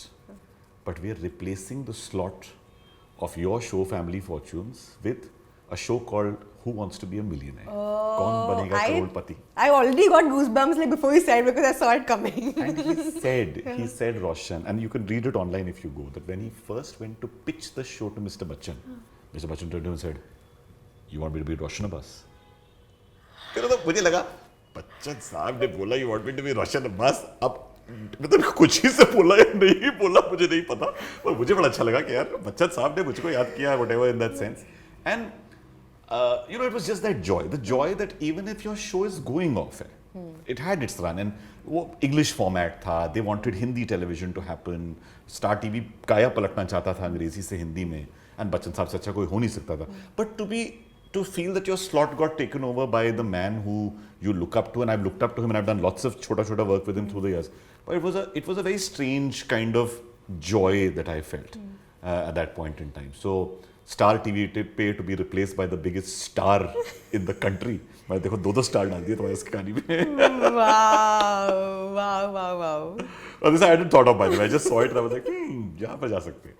but we are replacing the slot of your show Family Fortunes with a show called Who Wants to Be a Millionaire? कौन बनेगा करोड़पति? I already got goosebumps like before you said because I saw it coming. And he said Roshan, and you can read it online if you go, that when he first went to pitch the show to Mr. Bachchan, Mr. Bachchan turned to him and said, "You want me to be Roshan Abbas?" फिर तो मुझे लगा बच्चन साहब ने बोला you want me to be Roshan Abbas, अब मतलब कुछ ही से बोला या नहीं बोला मुझे नहीं पता, पर मुझे बड़ा अच्छा लगा कि यार बच्चन साहब ने मुझको याद किया, whatever in that sense. And you know, it was just that joy that even if your show is going off air, it had its run, and वो English format था, they wanted Hindi television to happen, Star TV काया पलटना चाहता था अंग्रेजी से हिंदी में, and Bachchan साहब से अच्छा कोई हो नहीं सकता था, but to feel that your slot got taken over by the man who you look up to, and I've looked up to him and I've done lots of chota work with him through the years, but it was a very strange kind of joy that I felt at that point in time. So Star TV pay to be replaced by the biggest star in the country. मैं देखो दो star डाल दिए तुम्हारे इस कहानी में। wow. और this I hadn't thought of by the way. I just saw it and I was like, यहाँ पर जा सकते हैं।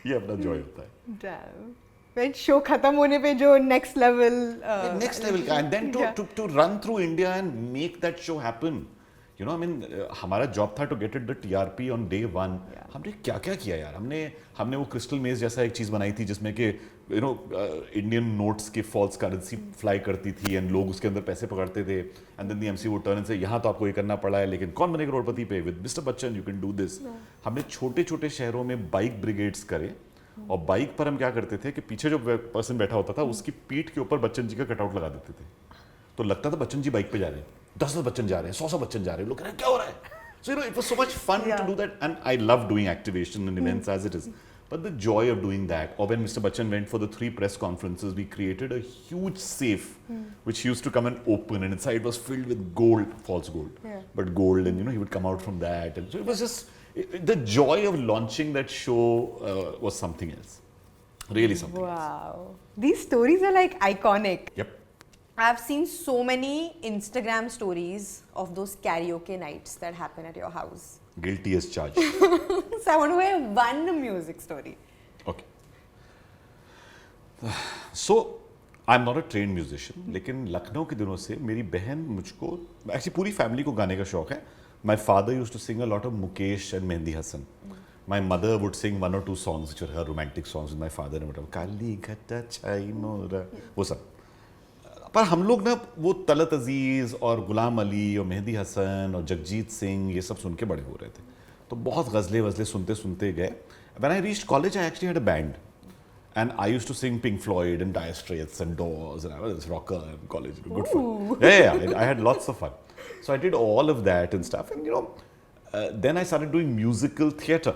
ये अपना joy होता है। Damn. फिर शो खत्म होने पे जो next level का, and then to run through India and make that show happen. You know, I mean, हमारा जॉब था to get it the TRP on day 1. हमने क्या क्या किया यार, हमने वो क्रिस्टल मेज जैसा एक चीज़ बनाई थी जिसमें कि यू नो इंडियन नोट्स की फॉल्स करेंसी फ्लाई करती थी एंड लोग उसके अंदर पैसे पकड़ते थे, and then the MC would turn and say यहाँ तो आपको ये करना पड़ा है, लेकिन कौन बने करोड़पति पे, with mister Bachchan you can do this. हमने छोटे छोटे शहरों में बाइक ब्रिगेड्स करे, और बाइक पर हम क्या करते थे कि पीछे जो पर्सन बैठा होता था उसकी पीठ के ऊपर बच्चन जी का कटआउट लगा देते थे, तो लगता था बच्चन जी बाइक पे जा रहे हैं, 10 बच्चन जा रहे हैं, 100 बच्चन जा रहे हैं, लोग कह रहे हैं क्या हो रहा है. So you know, it was so much fun to do that, and I love doing activation and events as it is. But the joy of doing that, or when Mr. Bachchan went for the 3 press conferences, we created a huge safe which he used to come and open, and inside was filled with gold, false gold, but gold, and you know he would come out from that, and so it was just the joy of launching that show was something else, really something else. Wow, these stories are like iconic. Yep. I've seen so many Instagram stories of those karaoke nights that happen at your house. Guilty as charged. So I want to hear one music story. Okay. So I'm not a trained musician, लेकिन लखनऊ के दिनों से मेरी बहन मुझको, actually पूरी family को गाने का शौक है. My father used to sing a lot of Mukesh and Mehndi Hasan. My mother would sing 1 or 2 songs which were her romantic songs with my father, and whatever, Kali Ghata Chai Mora, वो सब. पर हम लोग ना वो तलत अजीज़ और गुलाम अली और मेहंदी हसन और जगजीत सिंह ये सब सुन के बड़े हो रहे थे, तो बहुत गज़लें वज़लें सुनते सुनते गए. When I reached college, I actually had a band, and I used to sing Pink Floyd and Dire Straits and Doors, and I was a rocker in college. Good fun. Yeah, I had lots of fun. So I did all of that and stuff, and you know, then I started doing musical theatre.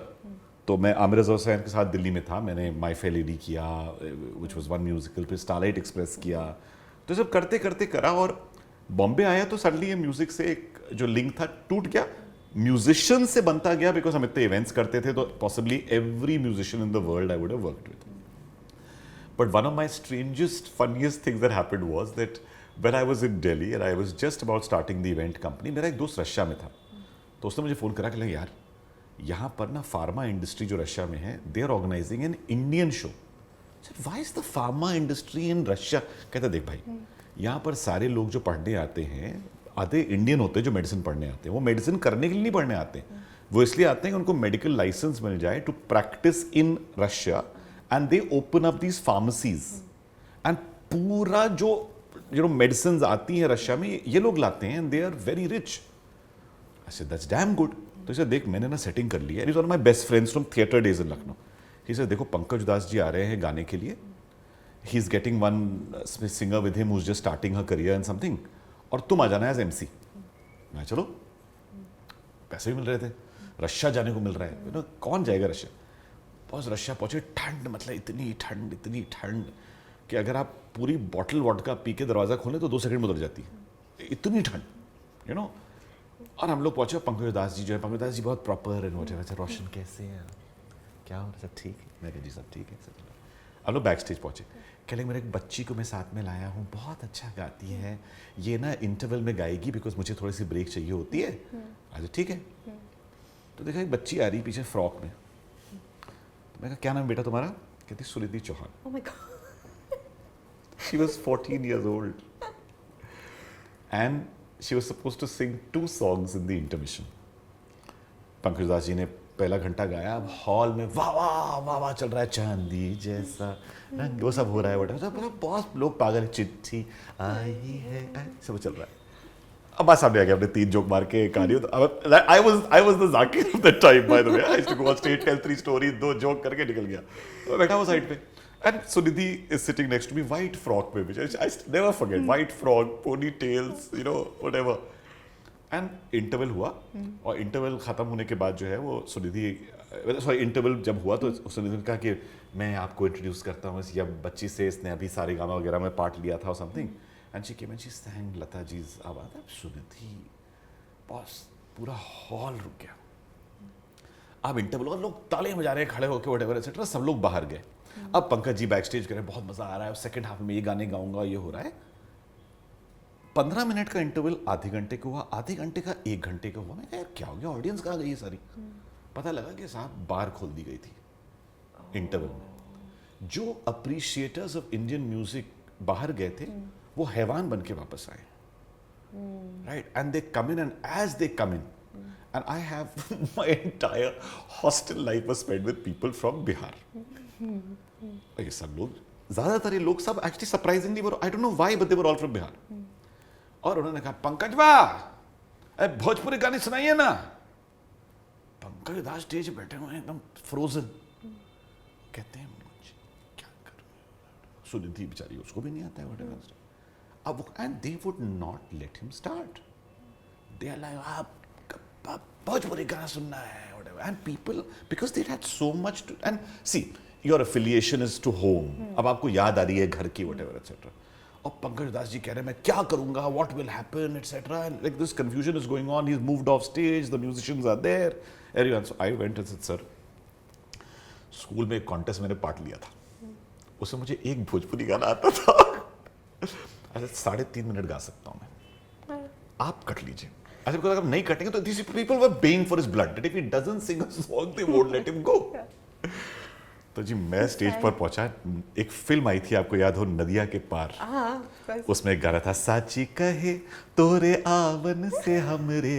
तो मैं आमिर रज़ा हुसैन के साथ दिल्ली में था, मैंने माई fair lady किया, which was one musical, फिर starlight express किया, तो सब करते करते करा, और बॉम्बे आया तो सडनली ये म्यूजिक से एक जो लिंक था टूट गया, म्यूजिशियन से बनता गया, बिकॉज हम इतने इवेंट्स करते थे, तो possibly every musician in the world I would have worked with. But one of my strangest funniest things that happened was that when I was in Delhi and I was just about starting the event company, मेरा एक दोस्त Russia में था, तो उसने मुझे phone करा कि यार यहाँ पर ना फार्मा इंडस्ट्री जो रशिया में है, they are organizing an Indian show. Why is the pharma industry in Russia? कहता देख भाई, यहाँ पर सारे लोग जो पढ़ने आते हैं आधे इंडियन होते हैं जो मेडिसिन पढ़ने आते हैं, वो मेडिसिन करने के लिए नहीं पढ़ने आते हैं, वो इसलिए आते हैं कि उनको मेडिकल लाइसेंस मिल जाए to practice in Russia, and they open up these pharmacies, and पूरा जो मेडिसिन आती हैं रशिया में ये लोग लाते हैं, and they are very rich. I said, that's damn good. तो इसे देख मैंने ना सेटिंग कर ली है. He's one of my best friends from theatre days in Lucknow. He said, देखो पंकज उदास जी आ रहे हैं गाने के लिए. He's getting one singer with him who's just starting her career and something. और तुम आ जाना एज MC. मैं चलो. पैसे भी मिल रहे थे. रशिया जाने को मिल रहा है. You know, कौन जाएगा रशिया? बस रशिया पहुंचे. ठंड मतलब इतनी ठंड कि अगर आप पूरी बॉटल वॉडका पी के दरवाज़ा खोलें तो 2 सेकंड में उतर जाती है. इतनी ठंड. You know. और हम लोग पहुंचे. पंकज उदास जी जो है, पंकज उदास जी बहुत प्रॉपर एंड व्हाटएवर. अच्छा रोशन कैसे हैं? क्या हो रहा है? सब ठीक है? मैं कहा जी सब ठीक है. हम लोग बैक स्टेज पहुंचे. कह लेंगे मेरे एक बच्ची को मैं साथ में लाया हूँ, बहुत अच्छा गाती है, ये ना इंटरवल में गाएगी बिकॉज मुझे थोड़ी सी ब्रेक चाहिए होती है. अच्छा ठीक है. तो देखा एक बच्ची आ रही पीछे फ्रॉक में. तो मैं कहा क्या नाम बेटा तुम्हारा? कहती Sunidhi Chauhan. Oh my God. She was 14 years old. And she was supposed to sing 2 songs in the intermission. Pankaj Das ji ने पहला घंटा गाया. अब हॉल में वाह वाह वाह वाह चल रहा है. चांदी जैसा रंग वो सब हो रहा है. बट बहुत लोग पागल है. चिट्ठी आई है सब चल रहा है. अब बात सामने आ गया. अपने 3 जोक मार के कहानी. I was the Zakir of that time by the way. I used to go on stage, tell 3 stories, 2 joke करके निकल गया. मैं बैठा हुआ साइड पे. And Sunidhi is sitting next to me, white frock में, which I never forget. White frock, ponytails, you know, whatever. And interval हुआ. और interval खत्म होने के बाद जो है वो सुनिधि, sorry, interval जब हुआ तो सुनिधि ने कहा कि मैं आपको इंट्रोड्यूस करता हूँ. इस बच्ची से इसने अभी सारे गाना वगैरह में पार्ट लिया था और something. And she came and she sang Lata ji आवाज़. सुनिधि बस पूरा हॉल रुक गया. अब इंटरवल और लोग तालियां बजा रहे हैं खड़े होकर व्हाटएवर एटसेट्रा. सब लोग बाहर गए. अब पंकज जी बैक स्टेज कर रहे हैं, बहुत मजा आ रहा है, सेकंड हाफ में ये गाने गाऊंगा, ये हो रहा है. 15 मिनट का इंटरवल आधे घंटे का हुआ, आधे घंटे का 1 घंटे का हुआ. मैं कहा यार क्या हो गया, ऑडियंस कहाँ गई है सारी? पता लगा कि साहब बार खोल दी गई थी इंटरवल में. जो अप्रिशिएटर्स ऑफ इंडियन म्यूजिक बाहर गए थे वो हैवान बन के वापस आए. Right. And they come in, and as they come in, and I have my entire hostel life was spent with people from Bihar. ये सब लोग, ज्यादातर ये लोग सब actually surprisingly were, I don't know why, but they were all from Bihar. और उन्होंने कहा पंकज वाह भोजपुरी गाने सुनाइए ना. पंकज दास स्टेज पे बैठे हुए हैं एकदम फ्रोजन. कहते हैं मुझे क्या करूं. सुनिधि बेचारी उसको भी नहीं आता है whatever. अब and they would not let him start. They are like आप भोजपुरी गाना सुनना है whatever. And people, because they had so much to, and see your affiliation is to home. अब आपको याद आ रही है घर की whatever etc. और पंकज दास जी कह रहे हैं मैं क्या करूंगा, what will happen etc. And like this confusion is going on. He's moved off stage, the musicians are there, everyone. So I went and said sir, school में एक कॉन्टेस्ट मैंने पार्ट लिया था, उसमें मुझे एक भोजपुरी गाना आता था. अच्छा 3.5 मिनट गा सकता हूँ मैं, आप कट लीजिए. अच्छा because अगर नहीं कटेंगे तो these people were paying for his blood that if he doesn't sing a song they won't let him go. तो जी मैं स्टेज पर पहुंचा. एक फिल्म आई थी आपको याद हो, नदिया के पार. उसमें एक गाना था, साची कहे तोरे आवन से हमरे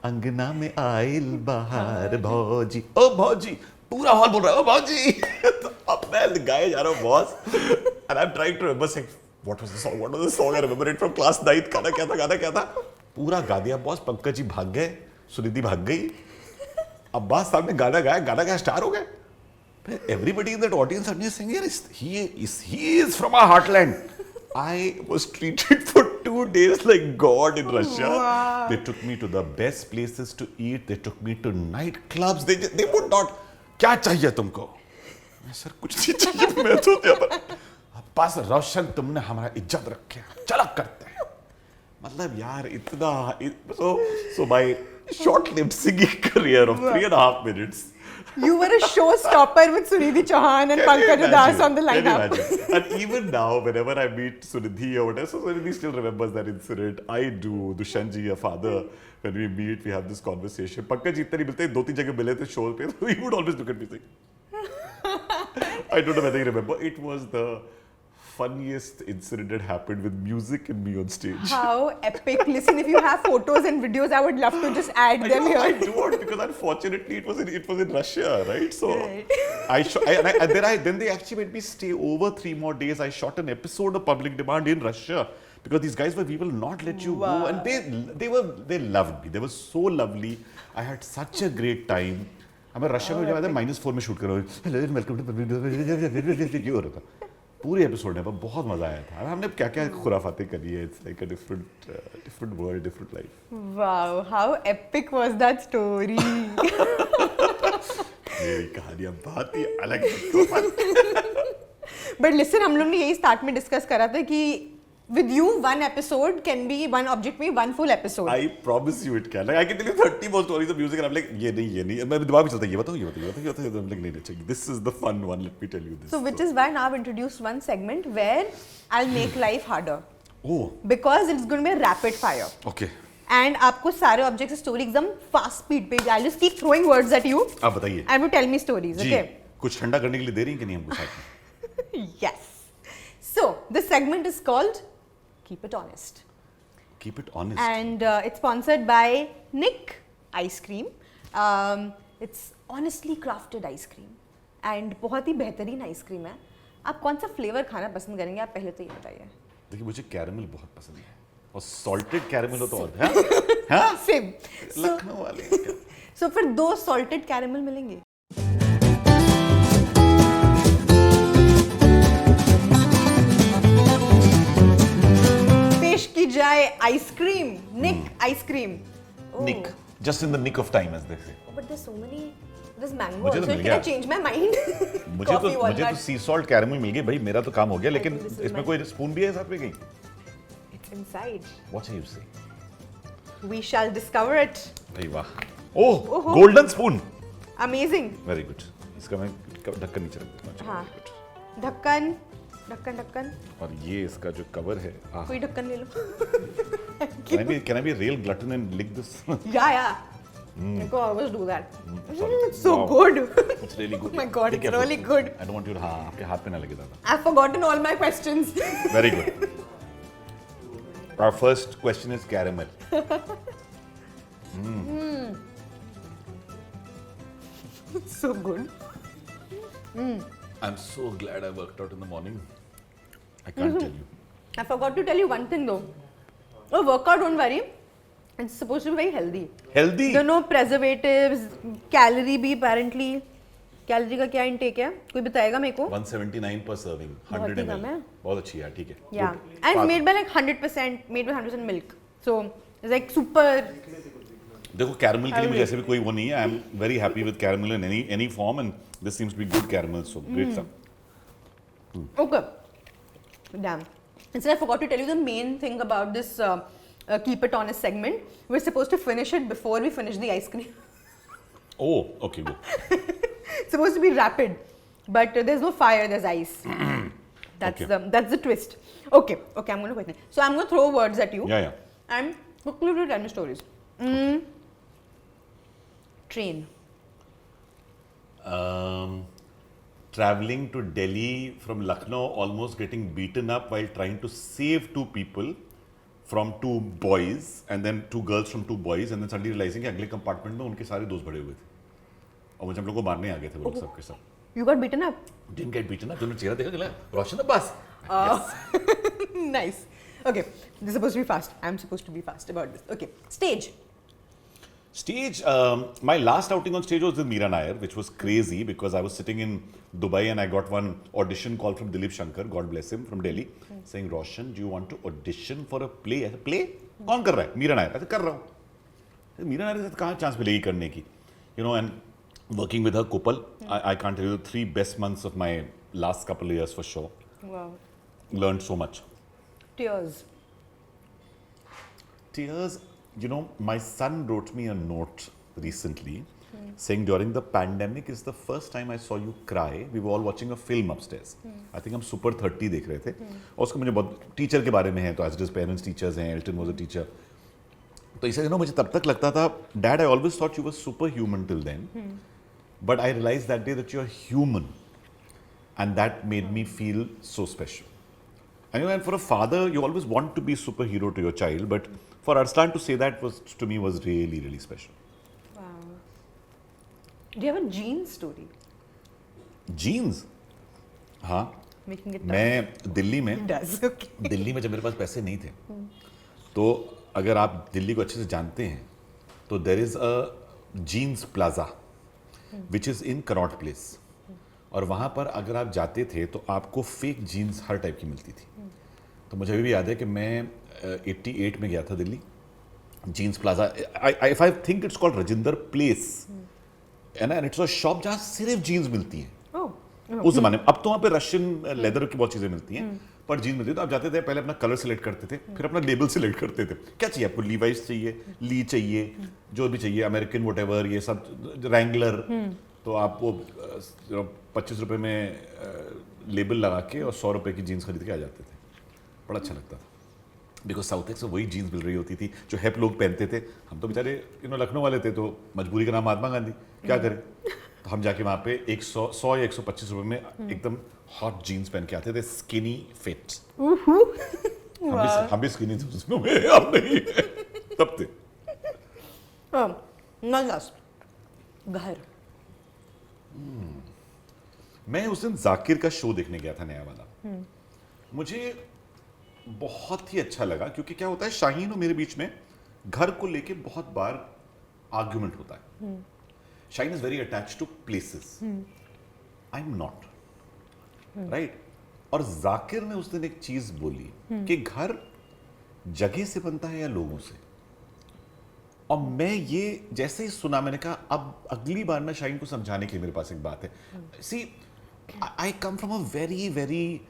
अंगना में आइल बहार भौजी. ओ भौजी, पूरा हॉल बोल रहा है ओ भौजी. तो अब मैं गाए जा रहा हूँ boss. and I'm trying to remember saying what was the song I remember it from class 9. गाना क्या था पूरा गा दिया बॉस. पंकज जी भाग गए, सुनिधि भाग गई. अब्बास साहब ने गाना गाया, स्टार हो गए. Everybody in that audience are saying, yes, he is from our heartland. I was treated for 2 days like God in Russia. Wow. They took me to the best places to eat. They took me to nightclubs. They would not. क्या चाहिए तुमको? Sir कुछ नहीं चाहिए. मैं तो अब्बास रोशन तुमने हमारा इज्जत रखे, चला करते हैं. मतलब यार इतना. So my short-lived singing career of 3.5 minutes. You were a showstopper with Sunidhi Chauhan and Pankaj Udas on the lineup. And even now, whenever I meet Sunidhi or whatever, so Sunidhi still remembers that incident. I do. Dushanji, your father, when we meet, we have this conversation. Pankaj itne nahi milte, 2-3 jagah mile the show pe, so he would always look at me saying, I don't know whether you remember. It was the funniest incident that happened with music and me on stage. How epic. Listen, if you have photos and videos, I would love to just add them here. I don't, because unfortunately it was in Russia, right? So right. Then they actually made me stay over 3 more days. I shot an episode of Public Demand in Russia because these guys we will not let you go, and they loved me. They were so lovely. I had such a great time. हमें Russia में जब आया -4 में shoot करो, ये हो रहा था पूरे एपिसोड में, पर बहुत मजा आया था. हमने क्या क्या खुराफातें करी है. It's like a different world, different life. Wow, how epic was that story? मेरी कहानियाँ बहुत ही अलग है. But listen, हम लोग ने यही स्टार्ट में डिस्कस करा था कि with you one episode can be one object में one full episode. I promise you it can. Like I can tell you 30 more stories of music and I'm like ये नहीं. मैं दिमाग में चलता है ये बताओ. I'm like नहीं. This is the fun one. Let me tell you this. So which is why now I've introduced one segment where I'll make life harder. Oh. Because it's going to be a rapid fire. Okay. And आपको सारे objects की story एकदम fast speed पे. I'll just keep throwing words at you. आप बताइए. And you tell me stories. Ji. Okay. कुछ ठंडा करने के लिए दे रही हैं कि नहीं हमको साथ में? Yes. So this segment is called Keep It Honest. Keep it honest. And it's sponsored by Nick Ice Cream. It's honestly crafted ice cream. And बहुत ही बेहतरीन ice cream है. आप कौन सा फ्लेवर खाना पसंद करेंगे, आप पहले तो ये बताइए. देखिए मुझे कैरेमल बहुत पसंद है, और सॉल्टेड कैरेमल हो तो और हाँ? Same. लखनऊ वाले. So फिर 2 salted caramel मिलेंगे. पेश की जाए ice cream. Nick Ice Cream. Nick, just in the nick of time as they say. But there's so many. There's mango मुझे तो also. मिल Can गया. I change my mind? मुझे तो सी सॉल्ट कैरेमल मिल गई भाई, मेरा तो काम हो गया. लेकिन this is इसमें my- कोई स्पून भी है साथ में कहीं? It's inside. What are you saying? We shall discover it. भाई वाह. Oh, golden spoon. Amazing. Very good. इसका मैं ढक्कन नीचे रख देता हूँ. हाँ. Very good. ढक्कन. और ये इसका जो कवर है. कोई ढक्कन ले लो. Can I be a real glutton and lick this? Yeah. You can always do that. Sorry. It's so Wow. good. It's really good. Oh my God, Be it's careful. really good. I don't want you to आपके हाथ पे ना लगे ज़्यादा. I've forgotten all my questions. Very good. Our first question is caramel. It's so good. I'm so glad I worked out in the morning. I can't tell you. I forgot to tell you one thing though. Oh, workout, don't worry. It's supposed to be very healthy. Healthy? There are no preservatives, calorie भी apparently. Calorie का क्या intake है? कोई बताएगा मेरे को? 179 per serving, 100 बहुत ही कम ml. है. बहुत अच्छी है, ठीक है. Yeah, Good. and Fast. made by like 100%, made with 100% milk. So it's like super. देखो कैरमल के लिए मुझे ऐसे भी कोई वो नहीं है. I'm very happy with caramel in any form, and this seems to be good caramel, so great stuff. Okay. Damn. Instead, I forgot to tell you the main thing about this Keep It Honest segment. We're supposed to finish it before we finish the ice cream. Oh, okay, go. It's supposed to be rapid, but there's no fire, there's ice. That's Okay. the twist. Okay, I'm going to question. So I'm going to throw words at you. Yeah. And quickly to tell me stories. Train. Traveling to Delhi from Lucknow, almost getting beaten up while trying to save 2 people from 2 boys, and then 2 girls from 2 boys, and then suddenly realizing कि अगले compartment में उनके सारे दोस्त बड़े हुए थे और मुझे हम लोग को मारने आ गए थे वो लोग सबके सब. You got beaten up? Didn't get beaten up. तुमने चेहरा देखा क्या? रोशन Abbas. Nice. Okay, this is supposed to be fast. I'm supposed to be fast about this. Okay, stage. Stage, my last outing on stage was with Meera Nair, which was crazy because I was sitting in Dubai and I got one audition call from Dilip Shankar, God bless him, from Delhi, saying, Roshan, do you want to audition for a play? I said, play? कौन कर रहा है? Meera Nair. I said, कर रहा हूँ. Meera Nair के साथ कहाँ chance मिलेगी करने की? You know, and working with her, Kopal, I can't tell you the 3 best months of my last couple of years for sure. Wow. Learned so much. Tears. Tears. You know, my son wrote me a note recently saying during the pandemic is the first time I saw you cry. We were all watching a film upstairs. I think हम Super 30 देख रहे थे. और उसको मुझे बहुत teacher के बारे में है, तो as it is parents teachers हैं, Elton was a teacher. तो इसे मुझे तब तक लगता था, Dad, I always thought you were superhuman till then, but I realized that day that you're human, and that made me feel so special. And you know, and for a father, you always want to be superhero to your child, but for Arslan to say that was to me was really, really special. Wow. Do you have a jeans story? Jeans? हाँ. Making it tough. मैं दिल्ली में It does. Okay. Delhi में जब मेरे पास पैसे नहीं थे तो अगर आप दिल्ली को अच्छे से जानते हैं तो there is a jeans plaza which is in Connaught Place और वहाँ पर अगर आप जाते थे तो आपको फेक जीन्स हर टाइप की मिलती थी। तो मुझे अभी भी याद है कि मैं 88 में गया था Delhi, jeans plaza, if I think it's called Rajendra Place, है ना, एंड इट्स अ शॉप जहाँ सिर्फ जीन्स मिलती हैं। उस जमाने में, अब तो वहाँ पे रशियन लेदर की बहुत चीज़ें मिलती हैं, पर जीन्स मिलती है। तो आप जाते थे, पहले अपना कलर सेलेक्ट करते थे, फिर अपना लेबल सेलेक्ट करते थे, क्या चाहिए आपको, लीवाइस चाहिए, ली चाहिए, जो भी चाहिए, अमेरिकन वोटेवर, ये सब, रैंगलर। तो आप वो 25 रुपये में लेबल लगा के और 100 रुपये की जीन्स खरीद के आ जाते थे। बड़ा अच्छा लगता था, बिकॉज साउथ एक्स में वही जीन्स मिल रही होती थी जो हेप लोग पहनते थे। हम तो बेचारे लखनऊ वाले थे, तो मजबूरी का नाम महात्मा गांधी, क्या करें। तो हम जाके वहाँ पे 100 या 125 रुपये में एकदम हॉट जीन्स पहन के आते थे, स्किनी फिट। हम भी स्किनी थे उसमें, अब नहीं है, तब थे। घर मैं उस दिन जाकिर का शो देखने गया था, नया वाला। मुझे बहुत ही अच्छा लगा, क्योंकि क्या होता है, शाहीन और मेरे बीच में घर को लेके बहुत बार आर्ग्यूमेंट होता है। Shaheen is very attached to places, I am not, right. और जाकिर ने उस दिन एक चीज बोली कि घर जगह से बनता है या लोगों से। और मैं ये जैसे ही सुना, मैंने कहा अब अगली बार मैं शाहीन को समझाने के लिए मेरे पास एक बात है। See, I come from a very very,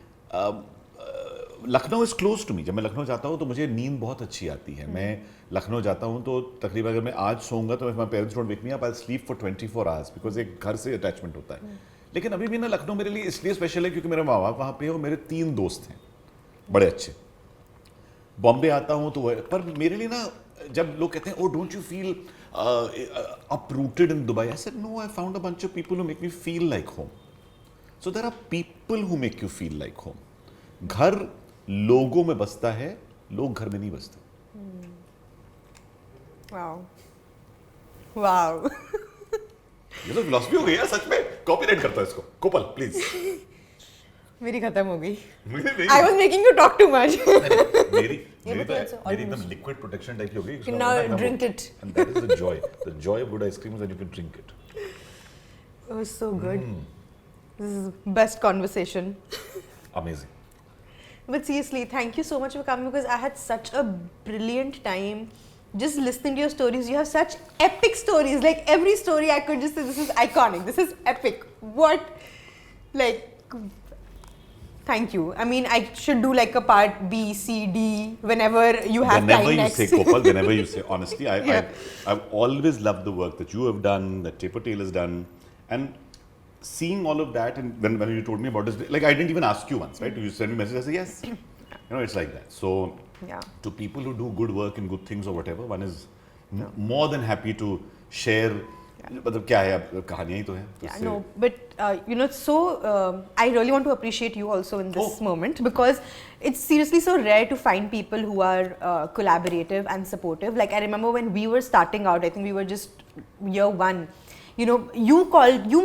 Lucknow is close to me. जब मैं लखनऊ जाता हूँ तो मुझे नींद बहुत अच्छी आती है। मैं लखनऊ जाता हूँ तो तकरीबन अगर मैं आज सोऊंगा तो my parents don't wake me up, I sleep for 24 hours, because एक घर से अटैचमेंट होता है। लेकिन अभी भी ना लखनऊ मेरे लिए इसलिए स्पेशल है क्योंकि मेरे माँ बाप वहाँ पे और मेरे 3 दोस्त हैं बड़े अच्छे। बॉम्बे आता हूँ तो पर मेरे लिए ना, जब लोग कहते हैं oh don't you feel uprooted in Dubai, I said no, I found a bunch of people who make me feel like home. So there are people who make you feel like home. घर लोगों में बसता है, लोग घर में नहीं बसते। वाओ वाओ, ये तो फिलॉसफी हो गई है सच में। कॉपीराइट करता है इसको कोपल प्लीज। मेरी खत्म हो गई। मेरी I was making you talk too much. मेरी but also एकदम लिक्विड प्रोटेक्शन टाइप की हो गई। You now drink it. And that is the joy. The joy of good ice cream is that you can drink it. It was so good. This is best conversation. Amazing. But seriously, thank you so much for coming, because I had such a brilliant time just listening to your stories. You have such epic stories. Like every story I could just say, this is iconic, this is epic. What? Like, thank you. I mean, I should do like a part B, C, D whenever you have Whenever time you next. say Kopal, whenever you say, honestly, I've always loved the work that you have done, that Taper Tail has done, and seeing all of that. And when you told me about this, like I didn't even ask you once, right? You send me a message, I say yes. It's like that. So Yeah. to people who do good work and good things or whatever, one is more than happy to share. मतलब क्या है, अब कहानियाँ ही तो हैं। Yeah, no, but so I really want to appreciate you also in this moment, because it's seriously so rare to find people who are collaborative and supportive. Like I remember when we were starting out, I think we were just year 1. You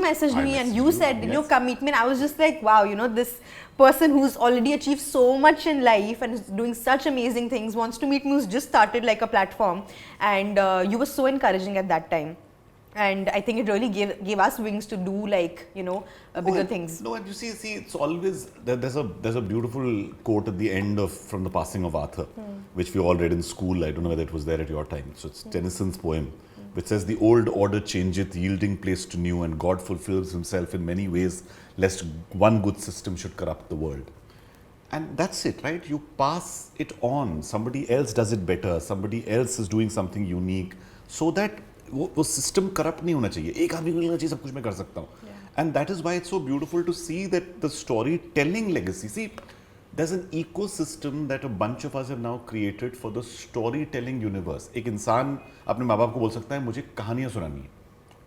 messaged me and you said, come meet me, and I was just like, wow, this person who's already achieved so much in life and is doing such amazing things wants to meet me, who's just started like a platform, and you were so encouraging at that time. And I think it really gave us wings to do like bigger things. No, and you see, it's always there's a beautiful quote at the end of from the passing of Arthur, which we all read in school. I don't know whether it was there at your time. So it's Tennyson's poem, which says, "The old order changeth, yielding place to new, and God fulfills Himself in many ways, lest one good system should corrupt the world." And that's it, right? You pass it on. Somebody else does it better. Somebody else is doing something unique, so that वो system corrupt नहीं होना चाहिए। एक आदमी को नहीं होना चाहिए सब कुछ मैं कर सकता हूँ। And that is why it's so beautiful to see that the story telling legacy, see there is an ecosystem that a bunch of us have now created for the story telling universe. एक इंसान अपने माँ बाप को बोल सकता है मुझे कहानियाँ सुनानी है,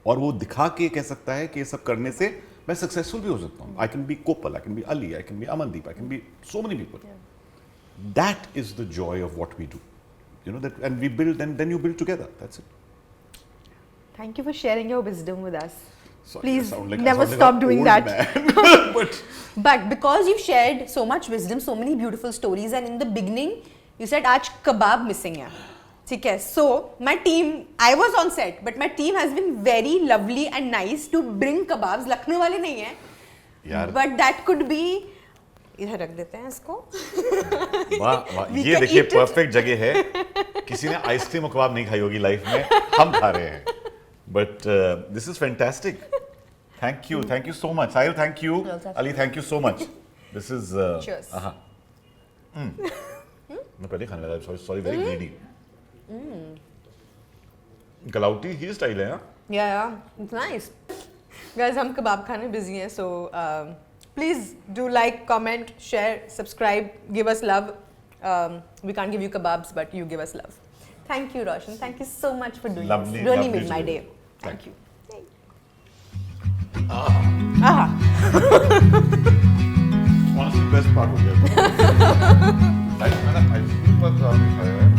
और वो दिखा के कह सकता है कि ये सब करने से मैं सक्सेसफुल भी हो सकता हूँ। आई can be Kopal, I can be Ali, I can be Amandeep, I can be so many people. That is the joy of what we do, that, and we build, and then you build together. That's it. Thank you for sharing your wisdom with us. Sorry, I Please sound like- I never sound like stop an doing old that. man. But But because you've shared so much wisdom, so many beautiful stories, and in the beginning you said आज kebab missing है. ठीक है. So my team, I was on set, but my team has been very lovely and nice to bring kebabs. Lucknow वाले नहीं हैं. यार But that could be. इधर रख देते हैं इसको. वाह वाह, We ये can देखिए eat it. परफेक्ट जगह है. किसी ने आइसक्रीम और कबाब नहीं खाई होगी लाइफ में, हम खा रहे हैं. But this is fantastic. Thank you so much. Sahil, thank you. Ali, thank you so much. This is. Cheers. मैं पहले खाने लगा. Sorry, very greedy. गलाउटी ही स्टाइल है. Yeah, it's nice. Guys, हम kebab खाने busy हैं, so please do like, comment, share, subscribe, give us love. We can't give you kebabs, but you give us love. Thank you, Roshan. Thank you so much for doing Lovely, this. Really lovely made my to do. day. Thank you. Honestly, best part of it. I feel like